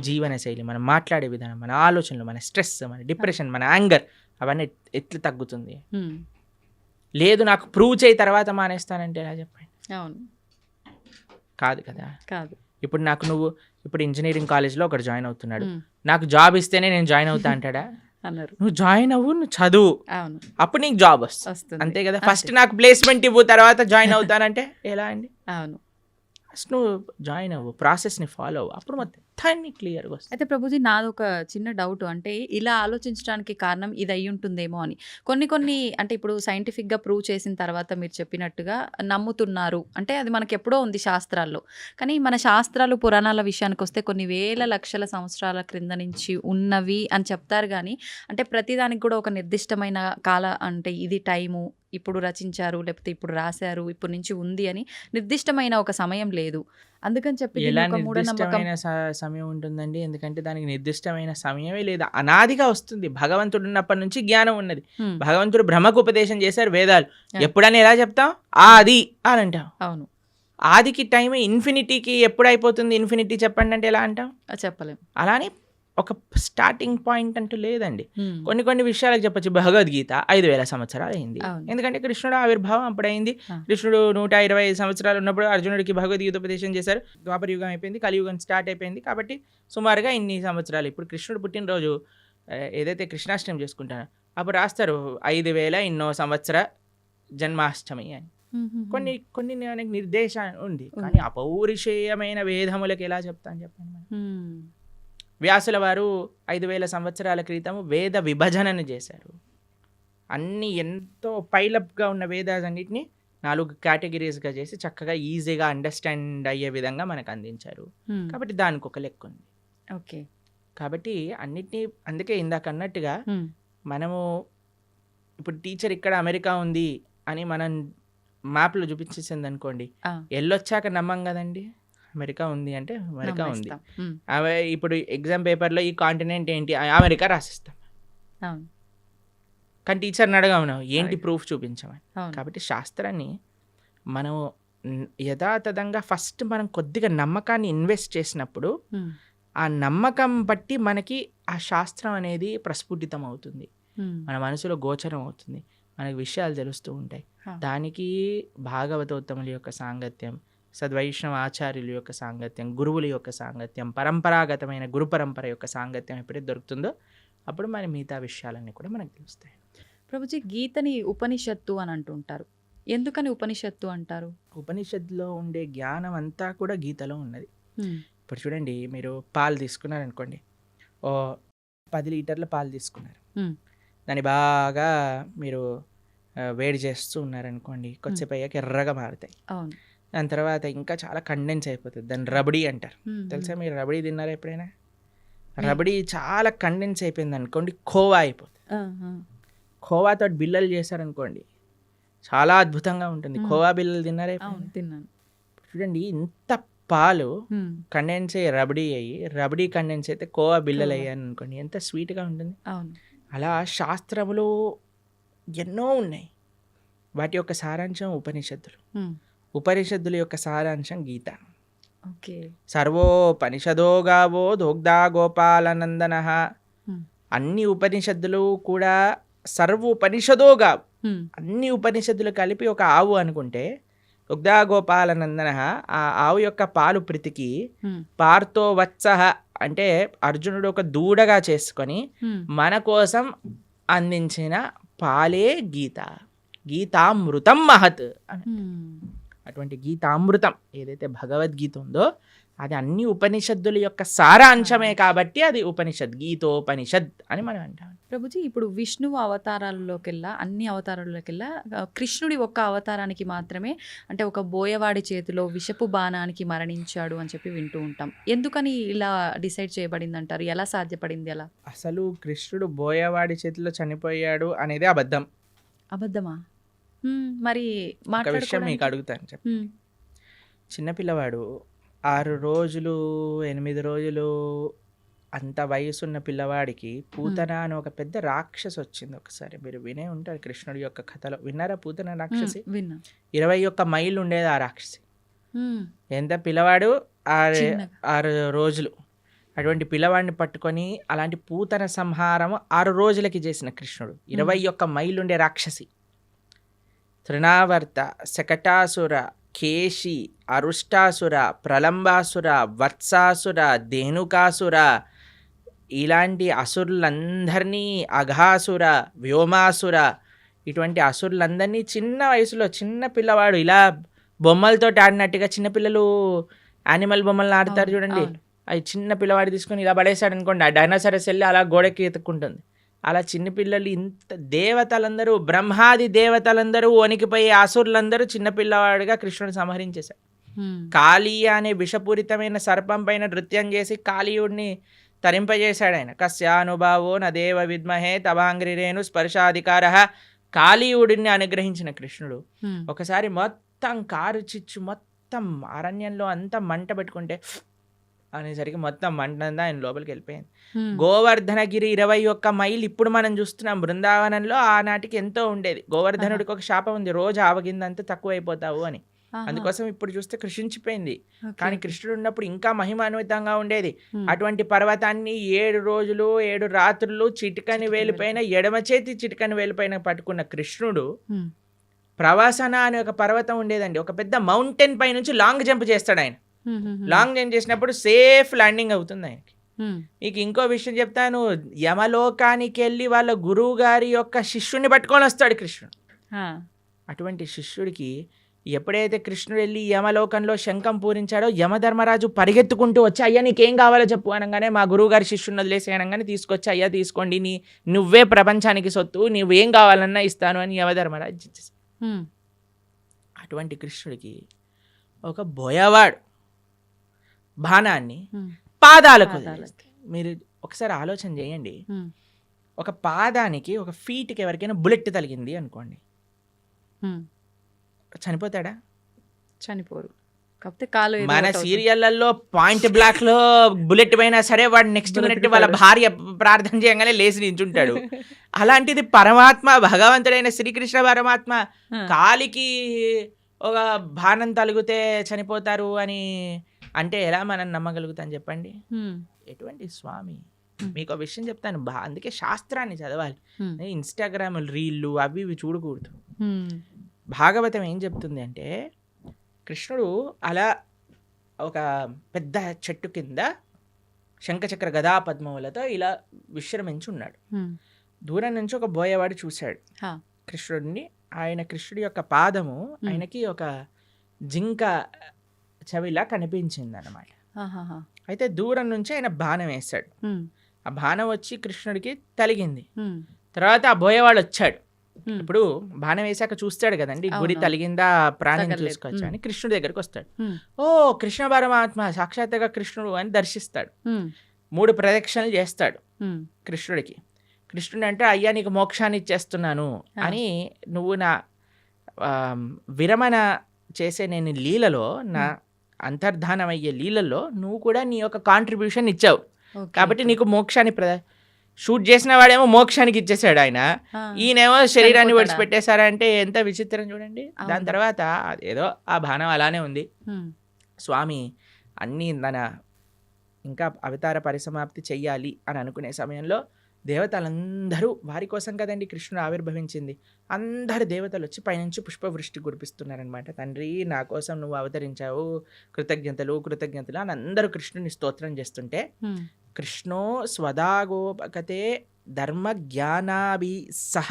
C: జీవన శైలి, మనం మాట్లాడే విధానం, మన ఆలోచనలు, మన స్ట్రెస్, మన డిప్రెషన్, మన యాంగర్, అవన్నీ ఎట్లా తగ్గుతుంది. లేదు నాకు ప్రూవ్ చేయి తర్వాత మానేస్తానంటే ఎలా చెప్పండి? కాదు కదా. ఇప్పుడు ఇప్పుడు ఇంజనీరింగ్ కాలేజ్లో ఒకటి జాయిన్ అవుతున్నాడు, నాకు జాబ్ ఇస్తేనే నేను జాయిన్ అవుతా అంటాడా? నువ్వు జాయిన్ అవ్వు, నువ్వు చదువు, అప్పుడు నీకు జాబ్ వస్తుంది, అంతే కదా. ఫస్ట్ నాకు ప్లేస్మెంట్ ఇవ్వు తర్వాత జాయిన్ అవుతానంటే ఎలా అండి? ఫస్ట్ నువ్వు జాయిన్ అవ్వు, ప్రాసెస్ని ఫాలో అవ్వు, అప్పుడు మొత్తాన్ని క్లియర్గా వస్తుంది.
B: అయితే ప్రభుజీ, నాదొక చిన్న డౌట్, అంటే ఇలా ఆలోచించడానికి కారణం ఇది అయి ఉంటుందేమో అని. కొన్ని అంటే ఇప్పుడు సైంటిఫిక్గా ప్రూవ్ చేసిన తర్వాత మీరు చెప్పినట్టుగా నమ్ముతున్నారు అంటే అది మనకి ఎప్పుడో ఉంది శాస్త్రాల్లో. కానీ మన శాస్త్రాలు, పురాణాల విషయానికి వస్తే కొన్ని వేల లక్షల సంవత్సరాల క్రింద నుంచి ఉన్నవి అని చెప్తారు. కానీ అంటే ప్రతిదానికి కూడా ఒక నిర్దిష్టమైన అంటే ఇది టైము, ఇప్పుడు రచించారు, లేకపోతే ఇప్పుడు రాశారు, ఇప్పటి నుంచి ఉంది అని నిర్దిష్టమైన ఒక సమయం లేదు. అందుకని చెప్పి
C: ఎలా నిర్దిష్టమైన సమయం ఉంటుందండి? ఎందుకంటే దానికి నిర్దిష్టమైన సమయమే లేదు, అనాదిగా వస్తుంది. భగవంతుడు ఉన్నప్పటి నుంచి జ్ఞానం ఉన్నది. భగవంతుడు బ్రహ్మకు ఉపదేశం చేశారు వేదాలు. ఎప్పుడని ఎలా చెప్తాం? ఆది అని అంటాం.
B: అవును,
C: ఆదికి టైం ఇన్ఫినిటీకి ఎప్పుడు అయిపోతుంది? ఇన్ఫినిటీ చెప్పండి అంటే ఎలా అంటాం?
B: చెప్పలేం.
C: అలానే ఒక స్టార్టింగ్ పాయింట్ అంటూ లేదండి. కొన్ని విషయాలకు చెప్పచ్చు. భగవద్గీత 5000 సంవత్సరాలు అయింది, ఎందుకంటే కృష్ణుడు ఆవిర్భావం అప్పుడైంది. కృష్ణుడు 125 సంవత్సరాలు ఉన్నప్పుడు అర్జునుడికి భగవద్గీత ఉపదేశం చేశారు. ద్వాపర యుగం అయిపోయింది, కలియుగం స్టార్ట్ అయిపోయింది. కాబట్టి సుమారుగా ఇన్ని సంవత్సరాలు. ఇప్పుడు కృష్ణుడు పుట్టినరోజు ఏదైతే కృష్ణాష్టమి చేసుకుంటారో అప్పుడు రాస్తారు 5000 ఇన్నో సంవత్సర జన్మాష్టమి అని. కొన్ని మనకి నిర్దేశం ఉంది, కానీ అపౌరుషేయమైన వేదములకు ఎలా చెప్తాను చెప్పండి. వ్యాసుల వారు 5000 సంవత్సరాల క్రితం వేద విభజనను చేశారు. అన్నీ ఎంతో పైలప్గా ఉన్న వేదాలన్నింటినీ 4 కేటగిరీస్గా చేసి చక్కగా ఈజీగా అండర్స్టాండ్ అయ్యే విధంగా మనకు అందించారు. కాబట్టి దానికి ఒక లెక్క ఉంది.
B: ఓకే.
C: కాబట్టి అన్నిటినీ అందుకే ఇందాక అన్నట్టుగా మనము ఇప్పుడు టీచర్ ఇక్కడ అమెరికా ఉంది అని మనం మ్యాప్లో చూపించేసింది అనుకోండి, వెళ్ళొచ్చాక నమ్మం కదండి అమెరికా ఉంది అంటే అమెరికా ఉంది. ఇప్పుడు ఎగ్జామ్ పేపర్లో ఈ కాంటినెంట్ ఏంటి అమెరికా రాసిస్తాం, కానీ టీచర్ని అడగమను ఏంటి ప్రూఫ్ చూపించమని. కాబట్టి శాస్త్రాన్ని మనం యథాతథంగా ఫస్ట్ మనం కొద్దిగా నమ్మకాన్ని ఇన్వెస్ట్ చేసినప్పుడు ఆ నమ్మకం బట్టి మనకి ఆ శాస్త్రం అనేది ప్రస్ఫుటితం అవుతుంది, మన మనసులో గోచరం అవుతుంది, మనకి విషయాలు తెలుస్తూ ఉంటాయి. దానికి భాగవతోత్తముల యొక్క సాంగత్యం, సద్వైష్ణవ ఆచార్యుల యొక్క సాంగత్యం, గురువుల యొక్క సాంగత్యం, పరంపరాగతమైన గురు పరంపర యొక్క సాంగత్యం ఎప్పుడైతే దొరుకుతుందో అప్పుడు మన మిగతా విషయాలన్నీ కూడా మనకు తెలుస్తాయి.
B: ప్రభుజీ, గీతని ఉపనిషత్తు అని అంటుంటారు. ఎందుకని ఉపనిషత్తు అంటారు?
C: ఉపనిషత్తులో ఉండే జ్ఞానం అంతా కూడా గీతలో ఉన్నది. ఇప్పుడు చూడండి, మీరు పాలు తీసుకున్నారనుకోండి, ఓ 10 లీటర్ల పాలు తీసుకున్నారు, దాన్ని బాగా మీరు వేడి చేస్తూ ఉన్నారనుకోండి, కొద్దిసేపు అయ్యాక ఎర్రగా మారుతాయి. దాని తర్వాత ఇంకా చాలా కండెన్స్ అయిపోతుంది, దాన్ని రబడీ అంటారు. తెలుసా, మీరు రబడీ తిన్నారా ఎప్పుడైనా? రబడీ చాలా కండెన్స్ అయిపోయింది అనుకోండి, ఖోవా అయిపోతుంది. ఖోవాతో బిల్లలు చేశారనుకోండి, చాలా అద్భుతంగా ఉంటుంది. ఖోవా బిల్లలు తిన్నారా?
B: తిన్నాను.
C: చూడండి, ఇంత పాలు కండెన్స్ అయ్యి రబడీ అయ్యి, రబడీ కండెన్స్ అయితే కోవా బిల్లలు అయ్యాను అనుకోండి, ఎంత స్వీట్గా ఉంటుంది. అలా శాస్త్రములు ఎన్నో ఉన్నాయి, వాటి యొక్క సారాంశం ఉపనిషత్తులు, ఉపనిషత్తుల యొక్క సారాంశం గీత. సర్వోపనిషదో గావో దోగ్ధా గోపాలనందన. అన్ని ఉపనిషత్తులు కూడా సర్వోపనిషదో గావు, అన్ని ఉపనిషత్తులు కలిపి ఒక ఆవు అనుకుంటే, దుగ్ధా గోపాలనందన, ఆ ఆవు యొక్క పాలు ప్రీతికి పార్థో వత్సః అంటే అర్జునుడు ఒక దూడగా చేసుకొని మన కోసం అందించిన పాలే గీత. గీతామృతం మహత్ అని. అటువంటి గీతామృతం ఏదైతే భగవద్గీత ఉందో అది అన్ని ఉపనిషత్తుల యొక్క సారాంశమే, కాబట్టి అది ఉపనిషత్, గీతోపనిషద్ అని మనం అంటాం.
B: ప్రభుజీ, ఇప్పుడు విష్ణువు అవతారాల్లోకెల్లా, అన్ని అవతారాల్లోకెల్లా కృష్ణుడి ఒక్క అవతారానికి మాత్రమే, అంటే ఒక బోయవాడి చేతిలో విషపు బాణానికి మరణించాడు అని చెప్పి వింటూ ఉంటాం. ఎందుకని ఇలా డిసైడ్ చేయబడింది అంటారు? ఎలా సాధ్యపడింది అలా? అసలు
C: కృష్ణుడు బోయవాడి చేతిలో చనిపోయాడు అనేది అబద్ధం.
B: అబద్ధమా? మరి
C: ఒక విషయం మీకు అడుగుతాను, చెప్పి. చిన్నపిల్లవాడు 6 రోజులు 8 రోజులు అంత వయసున్న పిల్లవాడికి పూతన అని ఒక పెద్ద రాక్షసి వచ్చింది. ఒకసారి మీరు వినే ఉంటారు కృష్ణుడి యొక్క కథలో. విన్నారా పూతన రాక్షసి? 21 మైళ్ళు ఉండేది ఆ రాక్షసి. ఎంత పిల్లవాడు 6 రోజులు. అటువంటి పిల్లవాడిని పట్టుకొని అలాంటి పూతన సంహారం 6 రోజులకి చేసిన కృష్ణుడు 21 మైళ్ళు ఉండే రాక్షసి. తృణావర్త, శకటాసుర, కేశి, అరుష్టాసుర, ప్రలంబాసుర, వత్సాసుర, ధేనుకాసుర, ఇలాంటి అసురులందరినీ, అఘాసుర, వ్యోమాసుర, ఇటువంటి అసురులందరినీ చిన్న వయసులో, చిన్న పిల్లవాడు ఇలా బొమ్మలతో ఆడినట్టుగా, చిన్నపిల్లలు యానిమల్ బొమ్మలను ఆడతారు చూడండి, అవి చిన్న పిల్లవాడు తీసుకొని ఇలా పడేశాడు అనుకోండి, ఆ డైనోసారస్ వెళ్ళి అలా గోడకి ఎత్తుక్కుంటుంది. అలా చిన్నపిల్లలు, ఇంత దేవతలందరూ, బ్రహ్మాది దేవతలందరూ వణికిపోయి అసురులందరూ చిన్నపిల్లవాడిగా కృష్ణుడు సంహరించేశాడు. కాళీయ అనే విషపూరితమైన సర్పం పైన నృత్యం చేసి కాళీయుడిని తరింపజేశాడు ఆయన. కస్యానుభావో నదేవ విద్మహే తవాంగ్రిరేణు స్పర్శాధికార. కాళీయుడిని అనుగ్రహించిన కృష్ణుడు ఒకసారి మొత్తం కారు చిచ్చు, మొత్తం అరణ్యంలో అంతా మంట పెట్టుకుంటే అనేసరికి మొత్తం మంటంతా ఆయన లోపలికి వెళ్ళిపోయింది. గోవర్ధనగిరి 21 మైళ్ళు ఇప్పుడు మనం చూస్తున్నాం. బృందావనంలో ఆనాటికి ఎంతో ఉండేది. గోవర్ధనుడికి ఒక శాపం ఉంది, రోజు ఆవగిందంతా తక్కువైపోతావు అని. అందుకోసం ఇప్పుడు చూస్తే కృషించిపోయింది. కానీ కృష్ణుడు ఉన్నప్పుడు ఇంకా మహిమాన్వితంగా ఉండేది. అటువంటి పర్వతాన్ని 7 రోజులు 7 రాత్రులు చిటికని వేలిపైన, ఎడమ చేతి చిటికని వేలిపైన పట్టుకున్న కృష్ణుడు ప్రవాసన అనే ఒక పర్వతం ఉండేదండి. ఒక పెద్ద మౌంటైన్ పై నుంచి లాంగ్ జంప్ చేస్తాడు ఆయన. లాంగ్ జంప్ చేసినప్పుడు సేఫ్ ల్యాండింగ్ అవుతుంది ఆయనకి. మీకు ఇంకో విషయం చెప్తాను, యమలోకానికి వెళ్ళి వాళ్ళ గురువు గారి యొక్క శిష్యుడిని పట్టుకొని వస్తాడు కృష్ణుడు. అటువంటి శిష్యుడికి ఎప్పుడైతే కృష్ణుడు వెళ్ళి యమలోకంలో శంఖం పూరించాడో, యమధర్మరాజు పరిగెత్తుకుంటూ వచ్చి, అయ్యా నీకేం కావాలో చెప్పు అనగానే, మా గురువు గారి శిష్యుని వదిలేసి అనగానే తీసుకొచ్చి, అయ్యా తీసుకోండి, నువ్వే ప్రపంచానికి సొత్తు, నువ్వేం కావాలన్నా ఇస్తాను అని యమధర్మరాజు ఇచ్చేసి. అటువంటి కృష్ణుడికి ఒక బోయవాడు బాణాన్ని పాదాలకు, మీరు ఒకసారి ఆలోచన చేయండి.
B: హ్మ్.
C: ఒక పాదానికి ఒక ఫీట్కి ఎవరికైనా బుల్లెట్ తగిలింది అనుకోండి,
B: హ్మ్.
C: చనిపోతాడా?
B: చనిపోరు. కాకపోతే కాలు ఏదో
C: మన
B: ఒకటి అవుతుంది.
C: సీరియళ్లలో పాయింట్ బ్లాక్ లో బుల్లెట్ పోయినా సరే వాడు నెక్స్ట్ మినిట్ వాళ్ళ
B: బ్రతుకుతాడు.
C: భార్య ప్రార్థన చేయగానే లేచి నించుంటాడు. అలాంటిది పరమాత్మ భగవంతుడైన శ్రీకృష్ణ పరమాత్మ
B: ఆ.
C: కాలికి ఒక బాణం తలిగితే చనిపోతారు అని అంటే ఎలా మనం నమ్మగలుగుతాం చెప్పండి?
B: హ్మ్.
C: ఎటువంటి స్వామి?
B: Hmm.
C: మీకు ఒక విషయం చెప్తాను, అందుకే శాస్త్రాన్ని చదవాలి.
B: Hmm.
C: ఇన్స్టాగ్రామ్ రీళ్ళు అవి ఇవి చూడకూడదు.
B: హ్మ్.
C: భాగవతం ఏం చెప్తుంది అంటే, కృష్ణుడు అలా ఒక పెద్ద చెట్టు కింద శంఖచక్ర గదా పద్మములతో ఇలా విశ్రమించి ఉన్నాడు.
B: హ్మ్.
C: దూరం నుంచి ఒక బోయవాడు చూశాడు
B: హా.
C: కృష్ణుడిని. కృష్ణుడి యొక్క పాదము ఆయనకి ఒక జింక చెవిలా కనిపించింది అన్నమాట.
B: ఆహాహా.
C: అయితే దూరం నుంచి ఆయన బాణం వేశాడు.
B: హ్మ్.
C: ఆ బాణం వచ్చి కృష్ణుడికి తలిగింది.
B: హ్మ్.
C: తర్వాత ఆ బోయవాడు వచ్చాడు.
B: హ్మ్.
C: ఇప్పుడు బాణం వేసాక చూస్తాడు కదండి, గురి
B: అవును.
C: తలిగిందా ప్రాణం
B: తగలలేదు.
C: చూసుకోవచ్చా అని కృష్ణుడి దగ్గరికి వస్తాడు.
B: హ్మ్.
C: ఓ కృష్ణ పరమాత్మ సాక్షాత్తుగా కృష్ణుడు అని దర్శిస్తాడు.
B: హ్మ్.
C: 3 ప్రదక్షిణలు చేస్తాడు
B: హ్మ్.
C: కృష్ణుడికి. కృష్ణుడు అంటే, అయ్యా నీకు మోక్షాన్ని ఇచ్చేస్తున్నాను అని, నువ్వు నా విరమణ చేసే నేను లీలలో, నా అంతర్ధానం అయ్యే లీలలో నువ్వు కూడా నీ యొక్క కాంట్రిబ్యూషన్ ఇచ్చావు
B: ఓకే.
C: కాబట్టి నీకు మోక్షాన్ని షూట్ చేసిన వాడేమో మోక్షానికి ఇచ్చేసాడు ఆయన,
B: ఆ.
C: ఈయనేమో శరీరాన్ని
B: చనిపోతాడా?
C: విడిచిపెట్టేశారంటే ఎంత విచిత్రం చూడండి. దాని
B: అవును.
C: తర్వాత ఏదో ఆ బాణం అలానే ఉంది.
B: హ్మ్.
C: స్వామి అన్నీ ఇంకా అవతార పరిసమాప్తి చెయ్యాలి అని అనుకునే సమయంలో దేవతలందరూ, వారి కోసం కదండి కృష్ణుడు ఆవిర్భవించింది, అందరు దేవతలు వచ్చి పైనుంచి పుష్పవృష్టి కురిపిస్తున్నారనమాట. తండ్రి నా కోసం నువ్వు అవతరించావు, కృతజ్ఞతలు కృతజ్ఞతలు అని అందరూ కృష్ణుని స్తోత్రం చేస్తుంటే,
B: హ్మ్.
C: కృష్ణో స్వదాగోపకతే ధర్మ జ్ఞానాభి సహ,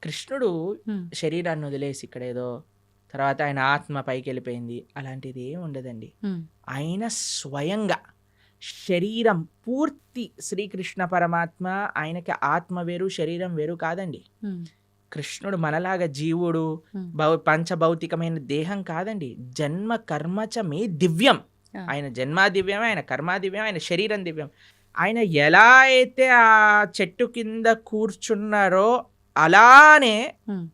C: కృష్ణుడు
B: హ్మ్.
C: శరీరాన్ని వదిలేసి ఇక్కడ ఏదో తర్వాత ఆయన ఆత్మ పైకి వెళ్ళిపోయింది అలాంటిది ఏమి ఉండదండి.
B: హ్మ్.
C: ఆయన స్వయంగా శరీరం పూర్తి శ్రీకృష్ణ పరమాత్మ, ఆయనకి ఆత్మ వేరు శరీరం వేరు కాదండి.
B: హ్మ్.
C: కృష్ణుడు మనలాగా జీవుడు
B: హ్మ్.
C: పంచభౌతికమైన దేహం కాదండి. జన్మ కర్మచ మే దివ్యం.
B: ఆ.
C: ఆయన జన్మ దివ్యం, ఆయన కర్మ దివ్యం, ఆయన శరీరం దివ్యం. ఆయన ఎలా అయితే ఆ చెట్టు కింద కూర్చున్నారో అలానే
B: హ్మ్.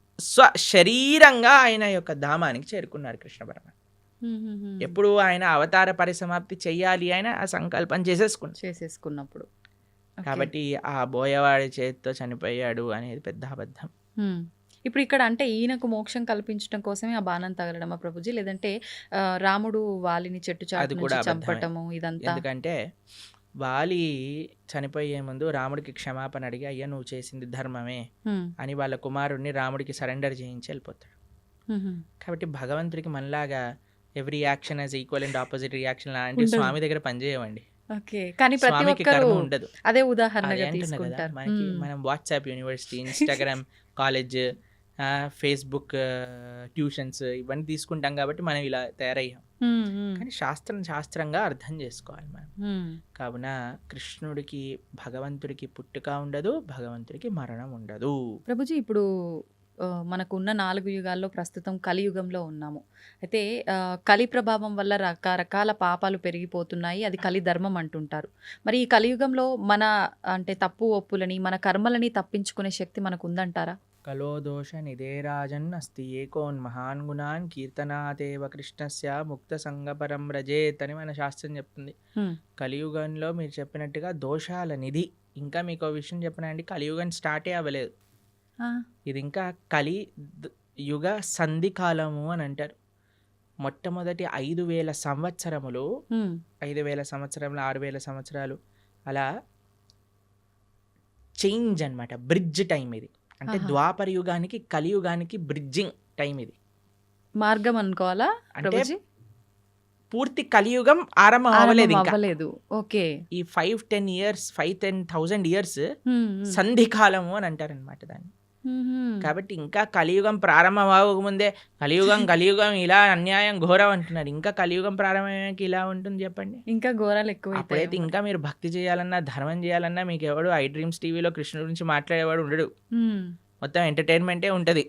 C: శరీరంగా ఆయన యొక్క ధామానికి చేరుకున్నారు కృష్ణ పరమాత్మ.
B: హ్మ్. హ్మ్. హ్మ్.
C: ఎప్పుడు ఆయన అవతార పరిసమాప్తి చెయ్యాలి ఆయన ఆ సంకల్పం చేసేసుకున్నారు.
B: చేసేసుకున్నప్పుడు ఓకే.
C: కాబట్టి ఆ బోయవాడి చేతితో చనిపోయాడు అనేది పెద్ద అబద్ధం.
B: హ్మ్. ఇప్పుడు ఇక్కడ అంటే ఈయనకు మోక్షం కల్పించడం కోసమే ఆ బాణం తగలడమా ప్రభుజీ, లేదంటే రాముడు వాలిని చెట్టు చాటు
C: అది
B: నుంచి
C: కూడా అబద్ధమే.
B: చంపటము ఇదంతా?
C: ఎందుకంటే వాలి చనిపోయే ముందు రాముడికి క్షమాపణ అడిగి, అయ్యా నువ్వు చేసింది ధర్మమే
B: హ్మ్.
C: అని వాళ్ళ కుమారుడిని రాముడికి సరెండర్ చేయించి వెళ్ళిపోతాడు.
B: హ్మ్. హ్మ్.
C: కాబట్టి భగవంతుడికి మనలాగా every action as equal and opposite reaction లాంటి
B: ఉండదు.
C: స్వామి దగ్గర పనిచేయమండి.
B: ఓకే. కానీ ప్రతి
C: స్వామికి
B: ఒక్కరు
C: కర్మ ఉండదు.
B: అదే
C: అదే
B: ఉదాహరణగా
C: అంటున్నా కదా,
B: తీసుకుంటారు.
C: మనకి
B: హ్మ్.
C: మనం WhatsApp university, Instagram college, Facebook tuitions ఇవన్నీ తీసుకుంటాం కాబట్టి మనం ఇలా తయారయ్యాం.
B: హ్మ్. హ్మ్.
C: కానీ శాస్త్రంగా అర్థం చేసుకోవాలి మనం.
B: హ్మ్.
C: కావున కృష్ణుడికి భగవంతుడికి పుట్టుక ఉండదు, భగవంతుడికి మరణం ఉండదు.
B: ప్రభుజీ ఇప్పుడు మనకున్న 4 యుగాల్లో ప్రస్తుతం కలియుగంలో ఉన్నాము. అయితే కలి ప్రభావం వల్ల రకరకాల పాపాలు పెరిగిపోతున్నాయి. అది కలి ధర్మం అంటుంటారు. మరి ఈ కలియుగంలో మన అంటే తప్పు ఒప్పులని, మన కర్మలని తప్పించుకునే శక్తి మనకు ఉందంటారా?
C: కలో దోష నిధేరాజన్ అస్తి ఏకోన్ మహాన్ గుణాన్ కీర్తనాతేవ కృష్ణస్య ముక్త సంగపరం రజేత్ అని మన శాస్త్రం చెప్తుంది.
B: హ్మ్.
C: కలియుగంలో మీరు చెప్పినట్టుగా దోషాల నిధి. ఇంకా మీకు విషయం చెప్పినండి, కలియుగం స్టార్టే అవ్వలేదు.
B: ఆ.
C: ఇది ఇంకా యుగ సంధి కాలము అని అంటారు. మొట్టమొదటి 5,000 సంవత్సరములు,
B: హ్మ్.
C: 5,000 సంవత్సరములు, 6,000 సంవత్సరాలు అలా చేంజ్ అన్నమాట. బ్రిడ్జ్ టైం ఇది. అంటే
B: ఆహా.
C: ద్వాపర యుగానికి కలియుగానికి బ్రిడ్జింగ్ టైం ఇది.
B: మార్గం అనుకోవాలా
C: అంటే
B: ప్రభుజీ?
C: పూర్తి కలియుగం ఆరంభం అవ్వలేదు ఇంకా.
B: అవ్వలేదు. ఓకే.
C: ఈ 5-10 ఇయర్స్ 5,000 ఇయర్స్
B: హ్మ్. హ్మ్.
C: సంధి కాలము అని అంటారు అనమాట దాన్ని.
B: హ్మ్.
C: కాబట్టి ఇంకా కలియుగం ప్రారంభం అవ్వకముందే కలియుగం ఇలా అన్యాయం ఘోరం అంటున్నారు. ఇంకా కలియుగం ప్రారంభమయ్యాక ఇలా ఉంటుంది చెప్పండి.
B: ఇంకా ఘోరాలు ఎక్కువైతాయి.
C: అప్పుడైతే ఇంకా మీరు భక్తి చేయాలన్నా ధర్మం చేయాలన్నా మీకు ఎవడు ఐ డ్రీమ్స్ టీవీలో కృష్ణుడి గురించి మాట్లాడేవాడు ఉండడు.
B: హ్మ్.
C: మొత్తం ఎంటర్టైన్మెంటే ఉంటుంది.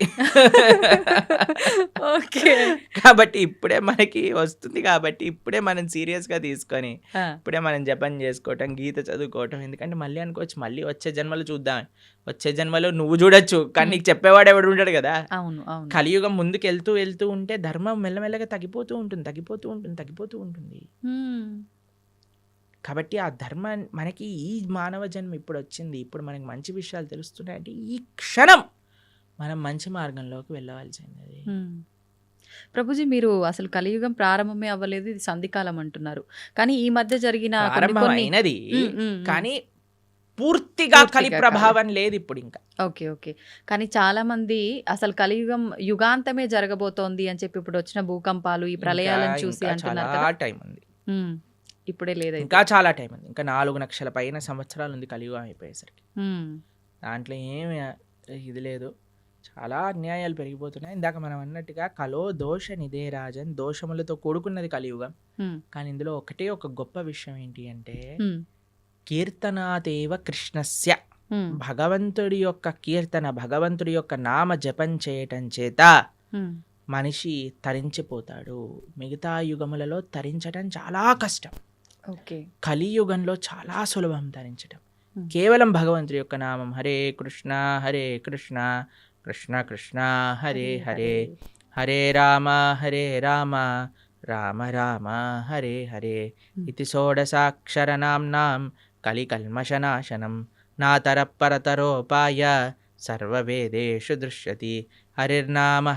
B: ఓకే.
C: కాబట్టి ఇప్పుడే మనకి వస్తుంది కాబట్టి ఇప్పుడే మనం సీరియస్గా తీసుకొని
B: ఆ,
C: ఇప్పుడే మనం జపం చేసుకోవటం, గీత చదువుకోవటం. ఎందుకంటే మళ్ళీ అనుకోవచ్చు మళ్ళీ వచ్చే జన్మలో చూద్దాం, వచ్చే జన్మలో నువ్వు చూడొచ్చు కానీ నీకు చెప్పేవాడు ఎవడు ఉంటాడు కదా.
B: అవును అవును.
C: కలియుగం ముందుకు వెళ్తూ ఉంటే ధర్మం మెల్లమెల్లగా తగ్గిపోతూ ఉంటుంది.
B: హ్మ్.
C: కాబట్టి ఆ ధర్మం మనకి ఈ మానవ జన్మ ఇప్పుడు వచ్చింది, ఇప్పుడు మనకి మంచి విషయాలు తెలుస్తున్నాయంటే ఈ క్షణం మనం మంచి మార్గంలోకి వెళ్ళవలసింది.
B: హ్మ్. ప్రభుజీ, మీరు అసలు కలియుగం ప్రారంభమే అవ్వలేదు, ఇది సంధికాలం అంటున్నారు. కానీ ఈ మధ్య జరిగిన కొన్ని
C: ప్రారంభం
B: కొన్ని
C: అయినది
B: ఉమ్, ఉమ్, ఉమ్.
C: కానీ పూర్తిగా కలి
B: పూర్తిగా
C: ప్రభావం లేదు ఇప్పుడు ఇంకా.
B: Okay okay. కానీ చాలా మంది అసలు కలియుగం యుగాంతమే జరగబోతోంది అని చెప్పి ఇప్పుడు వచ్చిన భూకంపాలు, ఈ ప్రళయాలను చూసి
C: ఇంకా
B: అంటున్నారు
C: చాలా
B: కదా.
C: టైం ఉంది,
B: ఉమ్, ఇప్పుడే లేదైతే.
C: ఇంకా చాలా టైం ఉంది, ఇంకా 4 లక్షల పైన సంవత్సరాలు ఉంది కలియుగం అయిపోయేసరికి.
B: ఉమ్,
C: దాంట్లో ఏమి ఇది లేదు, చాలా అన్యాయాలు పెరిగిపోతున్నాయి. ఇందాక మనం అన్నట్టుగా కలో దోష నిదే రాజన్, దోషములతో కూడుకున్నది కలియుగం.
B: ఉమ్,
C: కానీ ఇందులో ఒకటే ఒక గొప్ప విషయం ఏంటి అంటే
B: ఉమ్,
C: కీర్తనాదేవ కృష్ణస్య,
B: ఉమ్,
C: భగవంతుడి యొక్క కీర్తన, భగవంతుడి యొక్క నామ జపం చేయటం చేత
B: ఉమ్,
C: మనిషి తరించిపోతాడు. మిగతా యుగములలో తరించడం చాలా కష్టం,
B: ఓకే.
C: కలియుగంలో చాలా సులభం తరించడం.
B: Hmm.
C: కేవలం భగవంతుడి యొక్క నామం హరే కృష్ణ కృష్ణ కృష్ణ హరే హరే, హరే రామ రామ రామ హరే హరే. ఇది షోడశాక్షరనామ్నాం కలికల్మషనాశనం, నాతరపరతరోపాయ సర్వవేదేషు దృశ్యతి. హరిర్నామ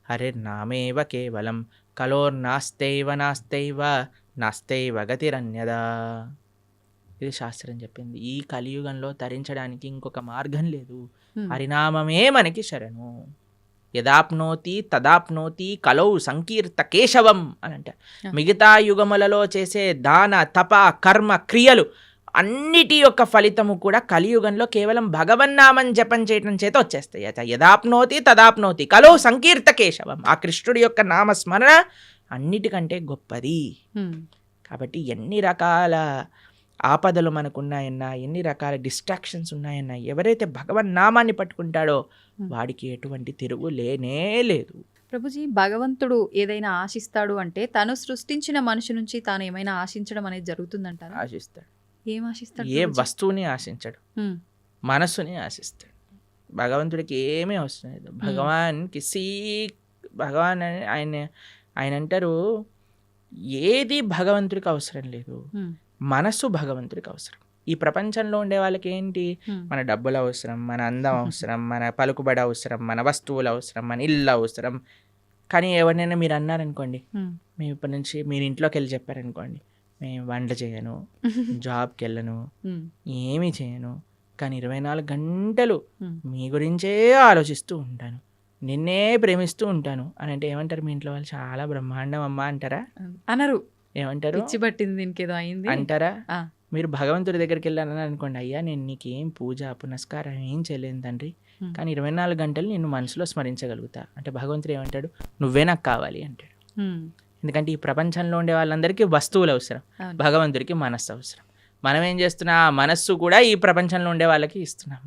C: హరిర్నామేవ కేవలం, కలోర్నాస్తైవ నాస్తైవ గతిరన్యదా. ఇది శాస్త్రం చెప్పింది. ఈ కలియుగంలో తరించడానికి ఇంకొక మార్గం లేదు, హరినామమే మనకి శరణు. యదాప్నోతి తదాప్నోతి కలౌ సంకీర్త కేశవం అని అంటారు. మిగతా యుగములలో చేసే దాన తప కర్మ క్రియలు అన్నిటి యొక్క ఫలితము కూడా కలియుగంలో కేవలం భగవన్నామం జపం చేయటం చేత వచ్చేస్తాయి. యదాప్నోతి తదాప్నోతి కలౌ సంకీర్త కేశవం, ఆ కృష్ణుడి యొక్క నామస్మరణ అన్నిటికంటే గొప్పది. కాబట్టి ఎన్ని రకాల ఆపదలు మనకున్నాయన్నా, ఎన్ని రకాల డిస్ట్రాక్షన్స్ ఉన్నాయన్నా, ఎవరైతే భగవన్ నామాన్ని పట్టుకుంటాడో వాడికి ఎటువంటి తిరుగు లేనే లేదు.
B: ప్రభుజీ, భగవంతుడు ఏదైనా ఆశిస్తాడు అంటే తను సృష్టించిన మనిషి నుంచి తాను ఏమైనా ఆశించడం అనేది జరుగుతుందంటారా?
C: ఆశిస్తాడు.
B: ఏం ఆశిస్తాడు?
C: ఏ వస్తువుని ఆశించడు, మనస్సుని ఆశిస్తాడు. భగవంతుడికి ఏమీ అవసరం లేదు. భగవాన్ ఆయన అంటారు, ఏది భగవంతుడికి అవసరం లేదు, మనస్సు భగవంతుడికి అవసరం. ఈ ప్రపంచంలో ఉండే వాళ్ళకి ఏంటి, మన డబ్బులు అవసరం, మన అందం అవసరం, మన పలుకుబడి అవసరం, మన వస్తువులు అవసరం, మన ఇల్లు అవసరం. కానీ ఎవరినైనా మీరు అన్నారనుకోండి, మేము ఇప్పటి నుంచి మీరు ఇంట్లోకి వెళ్ళి చెప్పారనుకోండి, మేము వంట చేయను, జాబ్కి వెళ్ళను, ఏమీ చేయను, కానీ 24 గంటలు మీ గురించే ఆలోచిస్తూ ఉంటాను, నిన్నే ప్రేమిస్తూ ఉంటాను అని అంటే ఏమంటారు మీ ఇంట్లో వాళ్ళు? చాలా బ్రహ్మాండం అమ్మా అంటారా?
B: అనరు.
C: ఏమంటారు?
B: పిచ్చి పట్టింది, దీనికేదో అయింది
C: అంటారా?
B: ఆ.
C: మీరు భగవంతుడి దగ్గరికి వెళ్ళాలని అనుకోండి, అయ్యా నేను నీకేం పూజ పునస్కారం ఏం చేయలేను తండ్రి, కానీ 24 గంటలు నిన్ను మనసులో స్మరించగలుగుతా అంటే భగవంతుడు ఏమంటాడు? నువ్వే నాకు కావాలి అంటాడు. ఎందుకంటే ఈ ప్రపంచంలో ఉండే వాళ్ళందరికీ వస్తువులు అవసరం, భగవంతుడికి మనస్సు అవసరం. మనం ఏం చేస్తున్నా, ఆ మనస్సు కూడా ఈ ప్రపంచంలో ఉండే వాళ్ళకి ఇస్తున్నాం.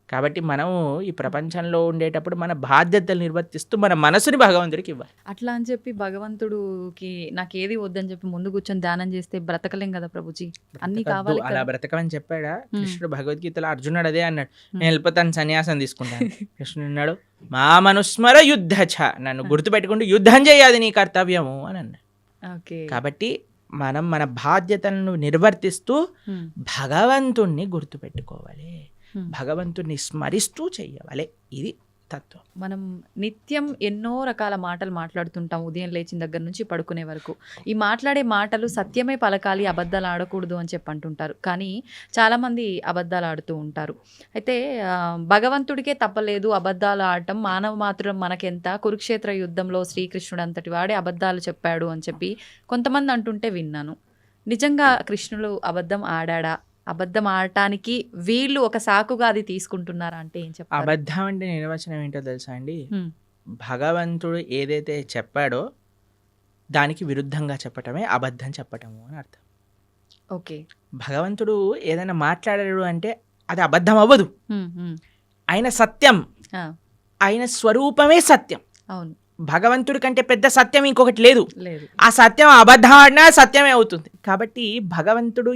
C: కాబట్టి మనము ఈ ప్రపంచంలో ఉండేటప్పుడు మన బాధ్యతలు నిర్వర్తిస్తూ మన మనసుని భగవంతుడికి ఇవ్వాలి.
B: అట్లా అని చెప్పి భగవంతుడికి నాకు ఏది వద్దని చెప్పి ముందు కూర్చొని ధ్యానం చేస్తే బ్రతకలేం కదా ప్రభుజీ, అన్ని కావాలి.
C: అలా బ్రతకమని చెప్పాడా కృష్ణుడు? భగవద్గీతలో అర్జునుడు అదే అన్నాడు, నేను వెళ్ళిపోతాను, సన్యాసం తీసుకుంటాను. కృష్ణుడు అన్నాడు, మా మనుస్మర యుద్ధచ, నన్ను గుర్తుపెట్టుకుంటూ యుద్ధం చేయాలి నీ కర్తవ్యము అని అన్నాడు. కాబట్టి మనం మన బాధ్యతలను నిర్వర్తిస్తూ భగవంతుణ్ణి గుర్తుపెట్టుకోవాలి, భగవంతుని స్మరిస్తూ చెయ్యాలి. ఇది తత్వం.
B: మనం నిత్యం ఎన్నో రకాల మాటలు మాట్లాడుతుంటాం, ఉదయం లేచిన దగ్గర నుంచి పడుకునే వరకు. ఈ మాట్లాడే మాటలు సత్యమే పలకాలి, అబద్ధాలు ఆడకూడదు అని చెప్పి అంటుంటారు. కానీ చాలామంది అబద్ధాలు ఆడుతూ ఉంటారు. అయితే భగవంతుడికే తప్పలేదు అబద్ధాలు ఆడటం, మానవ మాత్రం మనకెంత, కురుక్షేత్ర యుద్ధంలో శ్రీకృష్ణుడు అంతటి వాడే అబద్ధాలు చెప్పాడు అని చెప్పి కొంతమంది అంటుంటే విన్నాను. నిజంగా కృష్ణుడు అబద్ధం ఆడాడా? అబద్ధం ఆడటానికి వీళ్ళు ఒక సాకుగా అది తీసుకుంటున్నారా అంటే ఏం చెప్పారు?
C: అబద్ధం అంటే నిర్వచనం ఏంటో తెలుసా అండి? భగవంతుడు ఏదైతే చెప్పాడో దానికి విరుద్ధంగా చెప్పటమే అబద్ధం చెప్పటము అని అర్థం.
B: ఓకే.
C: భగవంతుడు ఏదైనా మాట్లాడాడు అంటే అది అబద్ధం అవ్వదు. ఆయన సత్యం,
B: ఆ,
C: ఆయన స్వరూపమే సత్యం.
B: అవును,
C: భగవంతుడి కంటే పెద్ద సత్యం ఇంకొకటి లేదు.
B: లేదు.
C: ఆ సత్యం అబద్ధం ఆడినా సత్యమే అవుతుంది. కాబట్టి భగవంతుడు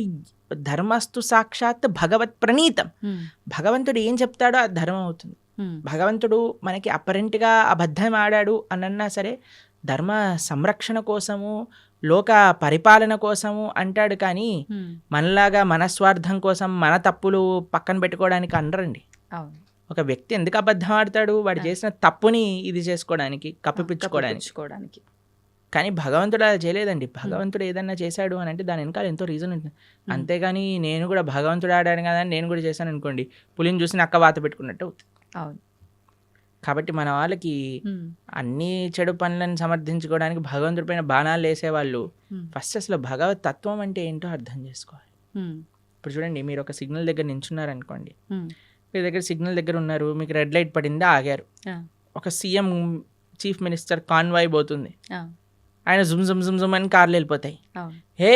C: ధర్మస్తు సాక్షాత్ భగవత్ ప్రణీతం.
B: ఉమ్,
C: భగవంతుడు ఏం చెప్తాడో అది ధర్మం అవుతుంది.
B: ఉమ్,
C: భగవంతుడు మనకి అపరెంట్గా అబద్ధం ఆడాడు అనన్నా సరే ధర్మ సంరక్షణ కోసము, లోక పరిపాలన కోసము అంటాడు. కానీ
B: ఉమ్,
C: మనలాగా మన స్వార్థం కోసం మన తప్పులు పక్కన పెట్టుకోవడానికి అనరండి.
B: అవును,
C: ఒక వ్యక్తి ఎందుకు అబద్ధం ఆడతాడు? వాడు చేసిన తప్పుని ఇది చేసుకోవడానికి, కప్పిపుచ్చుకోవడానికి.
B: కప్పిపుచ్చుకోవడానికి.
C: కానీ భగవంతుడు అలా చేయలేదండి. భగవంతుడు ఏదన్నా చేశాడు అని అంటే దాని వెనకాల ఎంతో రీజన్ ఉంటుంది. అంతేగాని నేను కూడా భగవంతుడు ఆడాను కదా అని నేను కూడా చేశాను అనుకోండి, పులిని చూసి నక్క వాత పెట్టుకున్నట్టు అవుతుంది.
B: అవును.
C: కాబట్టి మన వాళ్ళకి
B: ఉమ్,
C: అన్ని చెడు పనులను సమర్థించుకోవడానికి భగవంతుడి పైన బాణాలు వేసేవాళ్ళు
B: ఉమ్,
C: ఫస్ట్ అసలు భగవత్ తత్వం అంటే ఏంటో అర్థం చేసుకోవాలి.
B: ఉమ్,
C: ఇప్పుడు చూడండి, మీరు ఒక సిగ్నల్ దగ్గర నించున్నారు అనుకోండి,
B: ఉమ్,
C: మీ దగ్గర సిగ్నల్ దగ్గర ఉన్నారు, మీకు రెడ్ లైట్ పడిందా, ఆగారు.
B: ఆ,
C: ఒక సీఎం, చీఫ్ మినిస్టర్ కాన్వాయ్ పోతుంది,
B: ఆ,
C: ఆయన జుమ్ జుమ్ జుమ్ జుమ్ అని కార్లు వెళ్ళిపోతాయి.
B: అవును,
C: హే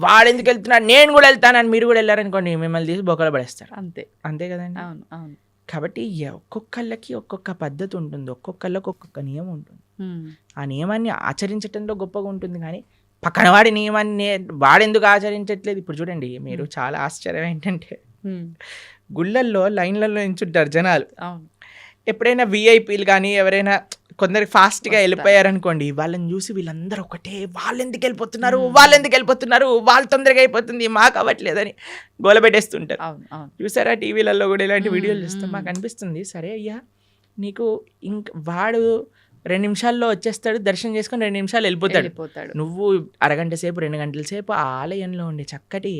C: వాడెందుకు వెళ్తున్నాడు, నేను కూడా వెళ్తానని మీరు కూడా వెళ్ళారనుకోండి, మిమ్మల్ని తీసి బొక్కలు పడేస్తారు.
B: అంతే.
C: అంతే కదండి.
B: అవును, అవును.
C: కాబట్టి ఒక్కొక్కళ్ళకి ఒక్కొక్క పద్ధతి ఉంటుంది, ఒక్కొక్కళ్ళకి ఒక్కొక్క నియమం ఉంటుంది.
B: ఉమ్,
C: ఆ నియమాన్ని ఆచరించడంలో గొప్పగా ఉంటుంది. కానీ పక్కన వాడి నియమాన్ని వాడెందుకు ఆచరించట్లేదు? ఇప్పుడు చూడండి, మీరు చాలా ఆశ్చర్యం ఏంటంటే
B: ఉమ్,
C: గుళ్ళల్లో లైన్లలో నించుంటారు జనాలు.
B: అవును,
C: ఎప్పుడైనా విఐపీలు కానీ ఎవరైనా కొందరికి ఫాస్ట్గా వెళ్ళిపోయారనుకోండి, వాళ్ళని చూసి వీళ్ళందరూ ఒకటే, వాళ్ళు ఎందుకు వెళ్ళిపోతున్నారు, వాళ్ళు తొందరగా అయిపోతుంది, మాకు అవ్వట్లేదని గోలబెట్టేస్తుంటారు.
B: అవును, అవును.
C: చూసారా టీవీలలో కూడా ఇలాంటి వీడియోలు చూస్తాం. మాకు అనిపిస్తుంది, సరే అయ్యా నీకు వాడు 2 నిమిషాల్లో వచ్చేస్తాడు, దర్శనం చేసుకొని 2 నిమిషాలు వెళ్ళిపోతాడు. నువ్వు అరగంట సేపు 2 గంటల సేపు ఆ ఆలయంలో ఉండే చక్కటి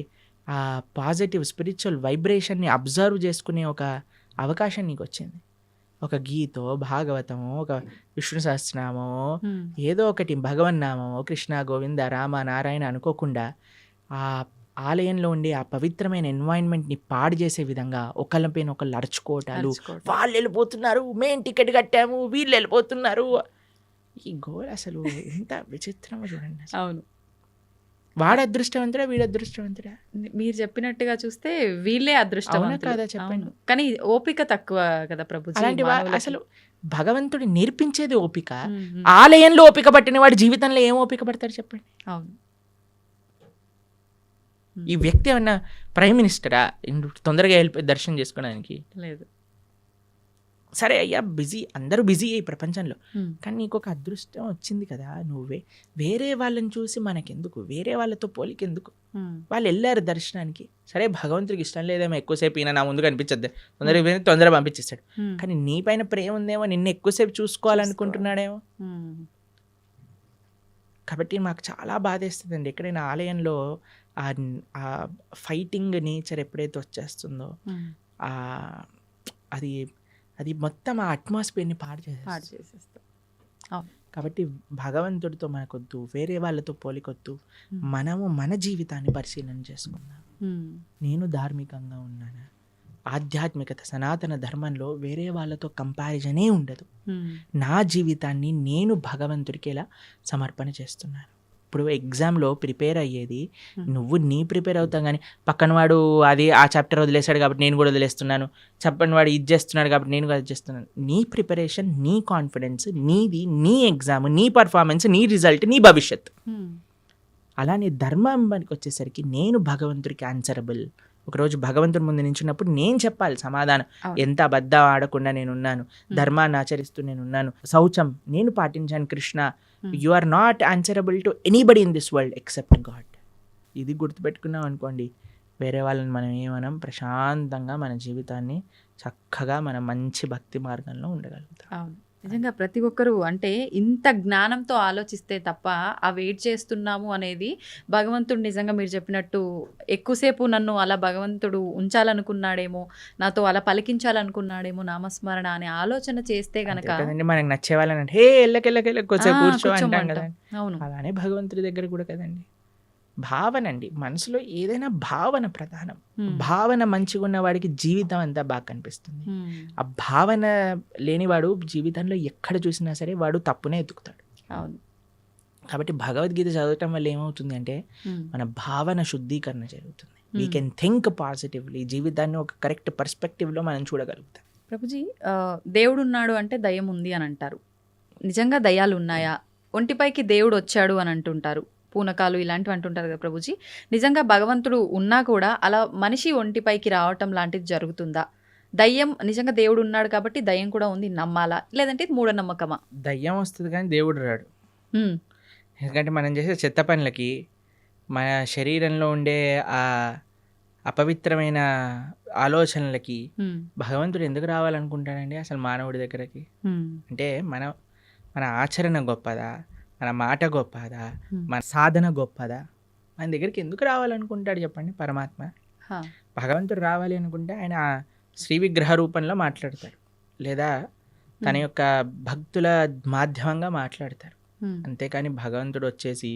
C: ఆ పాజిటివ్ స్పిరిచువల్ వైబ్రేషన్ని అబ్జర్వ్ చేసుకునే ఒక అవకాశం నీకు వచ్చింది. ఒక గీతో, భాగవతమో, ఒక విష్ణు సహస్రనామమో, ఏదో ఒకటి భగవన్నామమో, కృష్ణ గోవింద రామ నారాయణ అనుకోకుండా ఆ ఆలయంలో ఉండే ఆ పవిత్రమైన ఎన్వైరన్మెంట్ని పాడు చేసే విధంగా ఒకళ్ళపైన ఒకళ్ళు అరుచుకోవటాలు, వాళ్ళు వెళ్ళిపోతున్నారు, మేం టికెట్ కట్టాము, వీళ్ళు వెళ్ళిపోతున్నారు. ఈ గోల్ అసలు ఎంత విచిత్రమో చూడండి.
B: అవును.
C: వాడు అదృష్టవంతుడా, వీడు అదృష్టవంతుడా?
B: మీరు చెప్పినట్టుగా చూస్తే వీళ్ళే అదృష్టవంతులు
C: కదా, చెప్పండి.
B: కానీ ఓపిక తక్కువ కదా ప్రభు.
C: అలాంటి అసలు భగవంతుడు నేర్పించేది ఓపిక. ఆలయంలో ఓపిక పట్టిన వాడు జీవితంలో ఏం ఓపిక పడతాడు చెప్పండి.
B: అవును.
C: ఈ వ్యక్తి ఏమన్నా ప్రైమ్ మినిస్టరా తొందరగా వెళ్ళిపోయి దర్శనం చేసుకోవడానికి?
B: లేదు.
C: సరే అయ్యా, బిజీ, అందరూ బిజీ అయ్యి ప్రపంచంలో, కానీ నీకు ఒక అదృష్టం వచ్చింది కదా, నువ్వే వేరే వాళ్ళని చూసి మనకెందుకు, వేరే వాళ్ళతో పోలికెందుకు? వాళ్ళు వెళ్ళారు దర్శనానికి, సరే భగవంతుడికి ఇష్టం లేదేమో ఎక్కువసేపు ఈయన నా ముందు కనిపించద్దు, తొందరగా పంపించేస్తాడు. కానీ నీ పైన ప్రేమ ఉందేమో, నిన్ను ఎక్కువసేపు చూసుకోవాలనుకుంటున్నాడేమో. కాబట్టి మాకు చాలా బాధేస్తుందండి ఎక్కడైనా ఆలయంలో ఆ ఫైటింగ్ నేచర్ ఎప్పుడైతే వచ్చేస్తుందో, అది మొత్తం ఆ అట్మాస్ఫియర్ని పాడు చేసేస్తాం. కాబట్టి భగవంతుడితో మనకొద్దు, వేరే వాళ్ళతో పోలికొద్దు, మనము మన జీవితాన్ని పరిశీలన చేసుకుందాం. నేను ధార్మికంగా ఉన్నానా, ఆధ్యాత్మికత సనాతన ధర్మంలో వేరే వాళ్ళతో కంపారిజనే ఉండదు. నా జీవితాన్ని నేను భగవంతుడికి ఎలా సమర్పణ చేస్తున్నాను. ఇప్పుడు ఎగ్జామ్లో ప్రిపేర్ అయ్యేది నువ్వు ప్రిపేర్ అవుతావు, కానీ పక్కన వాడు అది ఆ చాప్టర్ వదిలేశాడు కాబట్టి నేను కూడా వదిలేస్తున్నాను, చెప్పని వాడు ఇది చేస్తున్నాడు కాబట్టి నేను కూడా అది చేస్తున్నాను. నీ ప్రిపరేషన్, నీ కాన్ఫిడెన్స్ నీది, నీ ఎగ్జామ్, నీ పర్ఫార్మెన్స్, నీ రిజల్ట్, నీ భవిష్యత్. అలానే ధర్మానికి వచ్చేసరికి నేను భగవంతుడికి ఆన్సరబుల్. ఒకరోజు భగవంతుడి ముందు నించున్నప్పుడు నేను చెప్పాలి సమాధానం. ఎంత అబద్ధం ఆడకుండా నేనున్నాను, ధర్మాన్ని ఆచరిస్తూ నేనున్నాను, శౌచం నేను పాటించాను. Krishna, you are not answerable to anybody in this world except God. ఇది గుర్తుపెట్టుకున్నాం అనుకోండి, వేరే వాళ్ళని మనం ఏమనం, ప్రశాంతంగా మన జీవితాన్ని చక్కగా మన మంచి భక్తి మార్గంలో ఉండగలుగుతాం.
B: అవును, నిజంగా ప్రతి ఒక్కరూ అంటే ఇంత జ్ఞానంతో ఆలోచిస్తే తప్ప ఆ వెయిట్ చేస్తున్నాము అనేది భగవంతుడు నిజంగా మీరు చెప్పినట్టు ఎక్కువసేపు నన్ను అలా భగవంతుడు ఉంచాలనుకున్నాడేమో, నాతో అలా పలికించాలనుకున్నాడేమో నామస్మరణ అనే ఆలోచన చేస్తే గనక
C: మనకి నచ్చే వాళ్ళని హే ఎల్లకెళ్ళకెళ్ళ కూర్చో అంటాం కదా.
B: అవును,
C: అలానే భగవంతుడి దగ్గర కూడా కదండి. భావన అండి, మనసులో ఏదైనా భావన ప్రధానం. భావన మంచిగా ఉన్నవాడికి జీవితం అంతా బాగా కనిపిస్తుంది. ఆ భావన లేనివాడు జీవితంలో ఎక్కడ చూసినా సరే వాడు తప్పునే ఎత్తుకుతాడు.
B: అవును.
C: కాబట్టి భగవద్గీత చదవటం వల్ల ఏమవుతుంది అంటే మన భావన శుద్ధీకరణ జరుగుతుంది. వీ కెన్ థింక్ పాజిటివ్లీ, జీవితాన్ని ఒక కరెక్ట్ పర్స్పెక్టివ్లో మనం చూడగలుగుతాం.
B: ప్రభుజీ దేవుడు ఉన్నాడు అంటే దయ్యం ఉంది అని అంటారు. నిజంగా దయ్యాలు ఉన్నాయా? ఒంటిపైకి దేవుడు వచ్చాడు అని అంటుంటారు, పూనకాలు ఇలాంటివి అంటుంటారు కదా ప్రభుజీ. నిజంగా భగవంతుడు ఉన్నా కూడా అలా మనిషి ఒంటిపైకి రావటం లాంటిది జరుగుతుందా? దయ్యం నిజంగా దేవుడు ఉన్నాడు కాబట్టి దయ్యం కూడా ఉంది నమ్మాలా, లేదంటే ఇది మూఢనమ్మకమా?
C: దయ్యం వస్తుంది కానీ దేవుడు రాడు.
B: ఉమ్,
C: ఎందుకంటే మనం చేసే చెత్త పనులకి, మన శరీరంలో ఉండే ఆ అపవిత్రమైన ఆలోచనలకి
B: ఉమ్,
C: భగవంతుడు ఎందుకు రావాలనుకుంటాడండి అసలు మానవుడి దగ్గరకి?
B: ఉమ్,
C: అంటే మన ఆచరణ గొప్పదా, మన మాట గొప్పదా,
B: Hmm.
C: మన సాధన గొప్పదా? మన దగ్గరికి ఎందుకు రావాలనుకుంటాడు చెప్పండి పరమాత్మ?
B: హా,
C: భగవంతుడు రావాలి అనుకుంటే ఆయన శ్రీ విగ్రహ రూపంలో మాట్లాడతారు, లేదా తన యొక్క భక్తుల మాధ్యమంగా మాట్లాడతారు.
B: ఉమ్,
C: అంతేకాని భగవంతుడు వచ్చేసి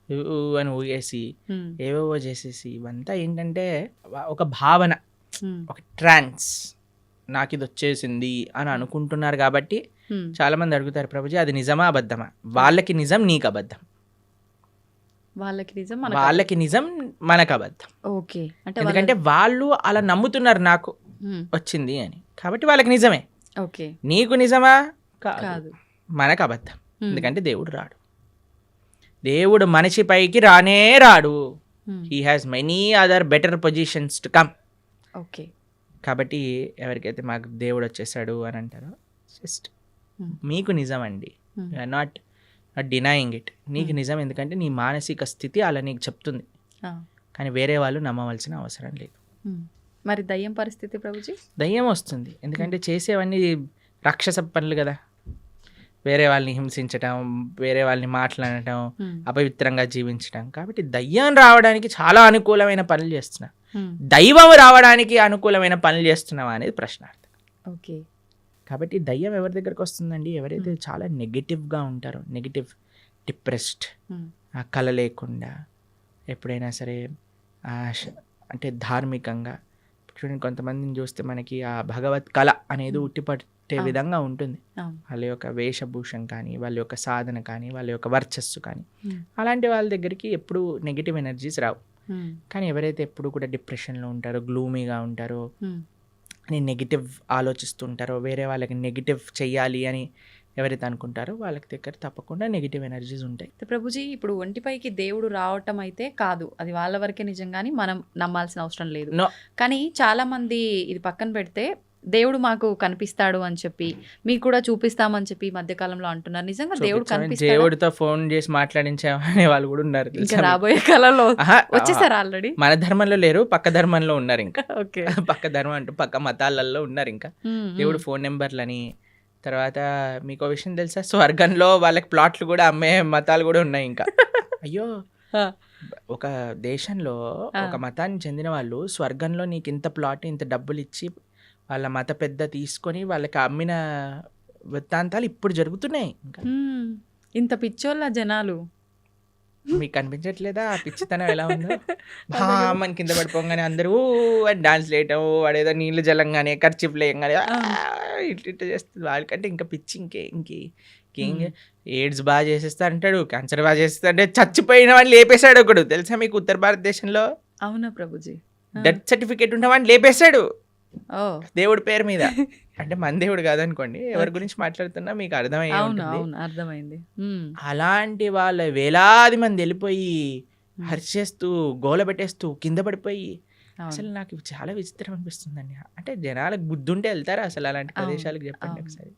C: ఊ అని ఊగేసి
B: ఉమ్,
C: ఏవేవో చేసేసి ఇవంతా ఏంటంటే ఒక భావన,
B: ఉమ్,
C: ఒక ట్రాన్స్, నాకు ఇది వచ్చేసింది అని అనుకుంటున్నారు. కాబట్టి
B: ఉమ్.
C: చాలా మంది అడుగుతారు, ప్రభుజీ అది నిజమా అబద్ధమా? వాళ్ళకి నిజం, నీకు అబద్ధం.
B: వాళ్ళకి నిజం,
C: వాళ్ళకి నిజం, మనకు అబద్ధం.
B: ఓకే. అంటే
C: ఎందుకంటే వాళ్ళు అలా నమ్ముతున్నారు నాకు వచ్చింది అని, కాబట్టి వాళ్ళకి నిజమే.
B: ఓకే,
C: నీకు నిజమా?
B: కాదు.
C: మనకు అబద్ధం.
B: ఉమ్,
C: ఎందుకంటే దేవుడు రాడు. దేవుడు మనిషి పైకి రానే రాడు.
B: Um,
C: he has many other better positions to come.
B: Okay.
C: కాబట్టి ఎవరికైతే మాకు దేవుడు వచ్చేసాడు అని అంటారో, జస్ట్
B: ఉమ్,
C: మీకు నిజం అండి.
B: ఉమ్,
C: నాట్ డినయింగ్ ఇట్. నీకు నిజం, ఎందుకంటే నీ మానసిక స్థితి అలా నీకు చెప్తుంది.
B: ఆ,
C: కానీ వేరే వాళ్ళు నమ్మవలసిన అవసరం లేదు.
B: ఉమ్. మరి దయ్యం పరిస్థితి ప్రభుజీ?
C: దయ్యం వస్తుంది ఎందుకంటే చేసేవన్నీ రాక్షస పనులు కదా. వేరే వాళ్ళని హింసించటం, వేరే వాళ్ళని మాట్లాడటం,
B: ఉమ్,
C: అపవిత్రంగా జీవించటం. కాబట్టి దయ్యం రావడానికి చాలా అనుకూలమైన పనులు చేస్తున్నా,
B: ఉమ్,
C: దైవం రావడానికి అనుకూలమైన పనులు చేస్తున్నావా అనేది ప్రశ్నార్థం.
B: ఓకే.
C: కాబట్టి దయ్యం ఎవరి దగ్గరకు వస్తుందండి? ఎవరైతే చాలా నెగిటివ్గా ఉంటారో, నెగిటివ్, డిప్రెస్డ్,
B: ఉమ్,
C: ఆ కళ లేకుండా ఎప్పుడైనా సరే అంటే ధార్మికంగా చూడండి, కొంతమందిని చూస్తే మనకి ఆ భగవత్ కళ అనేది ఉట్టిపట్టే విధంగా ఉంటుంది.
B: అవును.
C: వాళ్ళ యొక్క వేషభూషం కానీ, వాళ్ళ యొక్క సాధన కానీ, వాళ్ళ యొక్క వర్చస్సు కానీ,
B: ఉమ్,
C: అలాంటి వాళ్ళ దగ్గరికి ఎప్పుడు నెగిటివ్ ఎనర్జీస్ రావు.
B: ఉమ్,
C: కానీ ఎవరైతే ఎప్పుడు కూడా డిప్రెషన్లో ఉంటారో, గ్లూమీగా ఉంటారో,
B: ఉమ్,
C: అని నెగిటివ్ ఆలోచిస్తుంటారో, వేరే వాళ్ళకి నెగిటివ్ చెయ్యాలి అని ఎవరైతే అనుకుంటారో వాళ్ళకి దగ్గర తప్పకుండా నెగిటివ్ ఎనర్జీస్ ఉంటాయి.
B: అయితే ప్రభుజీ ఇప్పుడు ఒంటిపైకి దేవుడు రావటం అయితే కాదు, అది వాళ్ళ వరకే నిజంగాని మనం నమ్మాల్సిన అవసరం లేదు.
C: No.
B: కానీ చాలా మంది ఇది పక్కన పెడితే దేవుడు మాకు కనిపిస్తాడు అని చెప్పి, మీకు కూడా చూపిస్తామని చెప్పి ఈ మధ్యకాలంలో అంటున్నారు. నిజంగా దేవుడు కనిపిస్తాడు?
C: దేవుడితో ఫోన్ చేసి మాట్లాడించే వాళ్ళు కూడా ఉన్నారు.
B: ఇంకా రాబోయే కాలంలో
C: ఆహా,
B: వచ్చేసారు ఆల్రెడీ.
C: మన ధర్మంలో లేరు, పక్క ధర్మంలో ఉన్నారు. ఇంకా
B: ఓకే.
C: పక్క ధర్మం అంటూ పక్క మతాలలో ఉన్నారు. ఇంకా దేవుడు ఫోన్ నెంబర్లని. తర్వాత మీకు విషయం తెలుసా, స్వర్గంలో వాళ్ళకి ప్లాట్లు కూడా అమ్మే మతాలు కూడా ఉన్నాయి. ఇంకా అయ్యో, ఒక దేశంలో ఒక మతానికి చెందిన వాళ్ళు స్వర్గంలో నీకు ఇంత ప్లాట్, ఇంత డబ్బులు ఇచ్చి వాళ్ళ మత పెద్ద తీసుకొని వాళ్ళకి అమ్మిన వృత్తాంతాలు ఇప్పుడు జరుగుతున్నాయి. ఇంకా
B: ఇంత పిచ్చోళ్ళ జనాలు.
C: మీకు కనిపించట్లేదా ఆ పిచ్చితనం ఎలా ఉందో? మన కింద పడిపోగానే అందరూ డాన్స్ వేయటం, వాడేదో నీళ్ళు జలంగానే ఖర్చు లేయంగానే ఇట్లా చేస్తుంది. వాళ్ళకంటే ఇంకా పిచ్చి ఇంకేం ఎయిడ్స్ బాగా చేసేస్తా అంటాడు, క్యాన్సర్ బాగా చేస్తా అంటే చచ్చిపోయిన వాడిని లేపేశాడు ఒకడు. తెలుసా మీకు ఉత్తర భారతదేశంలో?
B: అవునా ప్రభుజీ?
C: డెత్ సర్టిఫికేట్ ఉన్న వాడిని లేపేశాడు
B: ఓ,
C: దేవుడి పేరు మీద. అంటే మన దేవుడు కాదనుకోండి, ఎవరి గురించి మాట్లాడుతున్నా మీకు అర్థమయ్యే
B: అవును
C: ఉంటుంది.
B: అవును అర్థమైంది.
C: అలాంటి వాళ్ళ వేలాది మంది వెళ్ళిపోయి హర్షేస్తూ, గోల పెట్టేస్తూ, కింద పడిపోయి, అసలు నాకు ఇవి చాలా విచిత్రం అనిపిస్తుందండి. అంటే జనాలకు బుద్ధి ఉంటే వెళ్తారా అసలు అలాంటి ప్రదేశాలకు? చెప్పండి ఒకసారి.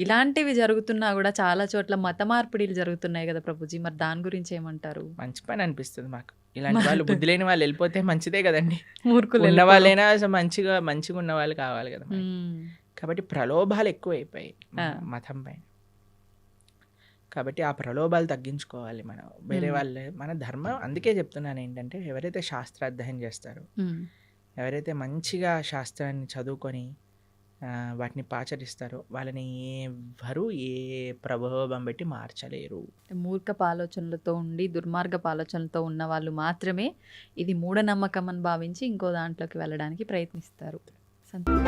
B: ఇలాంటివి జరుగుతున్నా కూడా చాలా చోట్ల మత మార్పిడిలు జరుగుతున్నాయి కదా ప్రభుజీ, మరి దాని గురించి ఏమంటారు?
C: మంచి పని అనిపిస్తుంది మాకు. ఇలాంటి వాళ్ళు, బుద్ధి లేని వాళ్ళు వెళ్ళిపోతే మంచిదే కదండి.
B: మూర్ఖులు
C: ఉన్న వాళ్ళైనా అసలు మంచిగా ఉన్న వాళ్ళు కావాలి కదా మనకి. కాబట్టి ప్రలోభాలు ఎక్కువైపోయాయి మతం పైన. కాబట్టి ఆ ప్రలోభాలు తగ్గించుకోవాలి మనం. వేరే వాళ్ళే మన ధర్మం. అందుకే చెప్తున్నాను ఏంటంటే, ఎవరైతే శాస్త్రాధ్యయనం చేస్తారో, ఎవరైతే మంచిగా శాస్త్రాన్ని చదువుకొని వాటిని పాచరిస్తారో, వాళ్ళని ఎవరు ఏ ప్రభావం పెట్టి మార్చలేరు.
B: మూర్ఖపు ఆలోచనలతో ఉండి, దుర్మార్గపు ఆలోచనలతో ఉన్న వాళ్ళు మాత్రమే ఇది మూఢనమ్మకం అని భావించి ఇంకో దాంట్లోకి వెళ్ళడానికి ప్రయత్నిస్తారు. సంతోషం.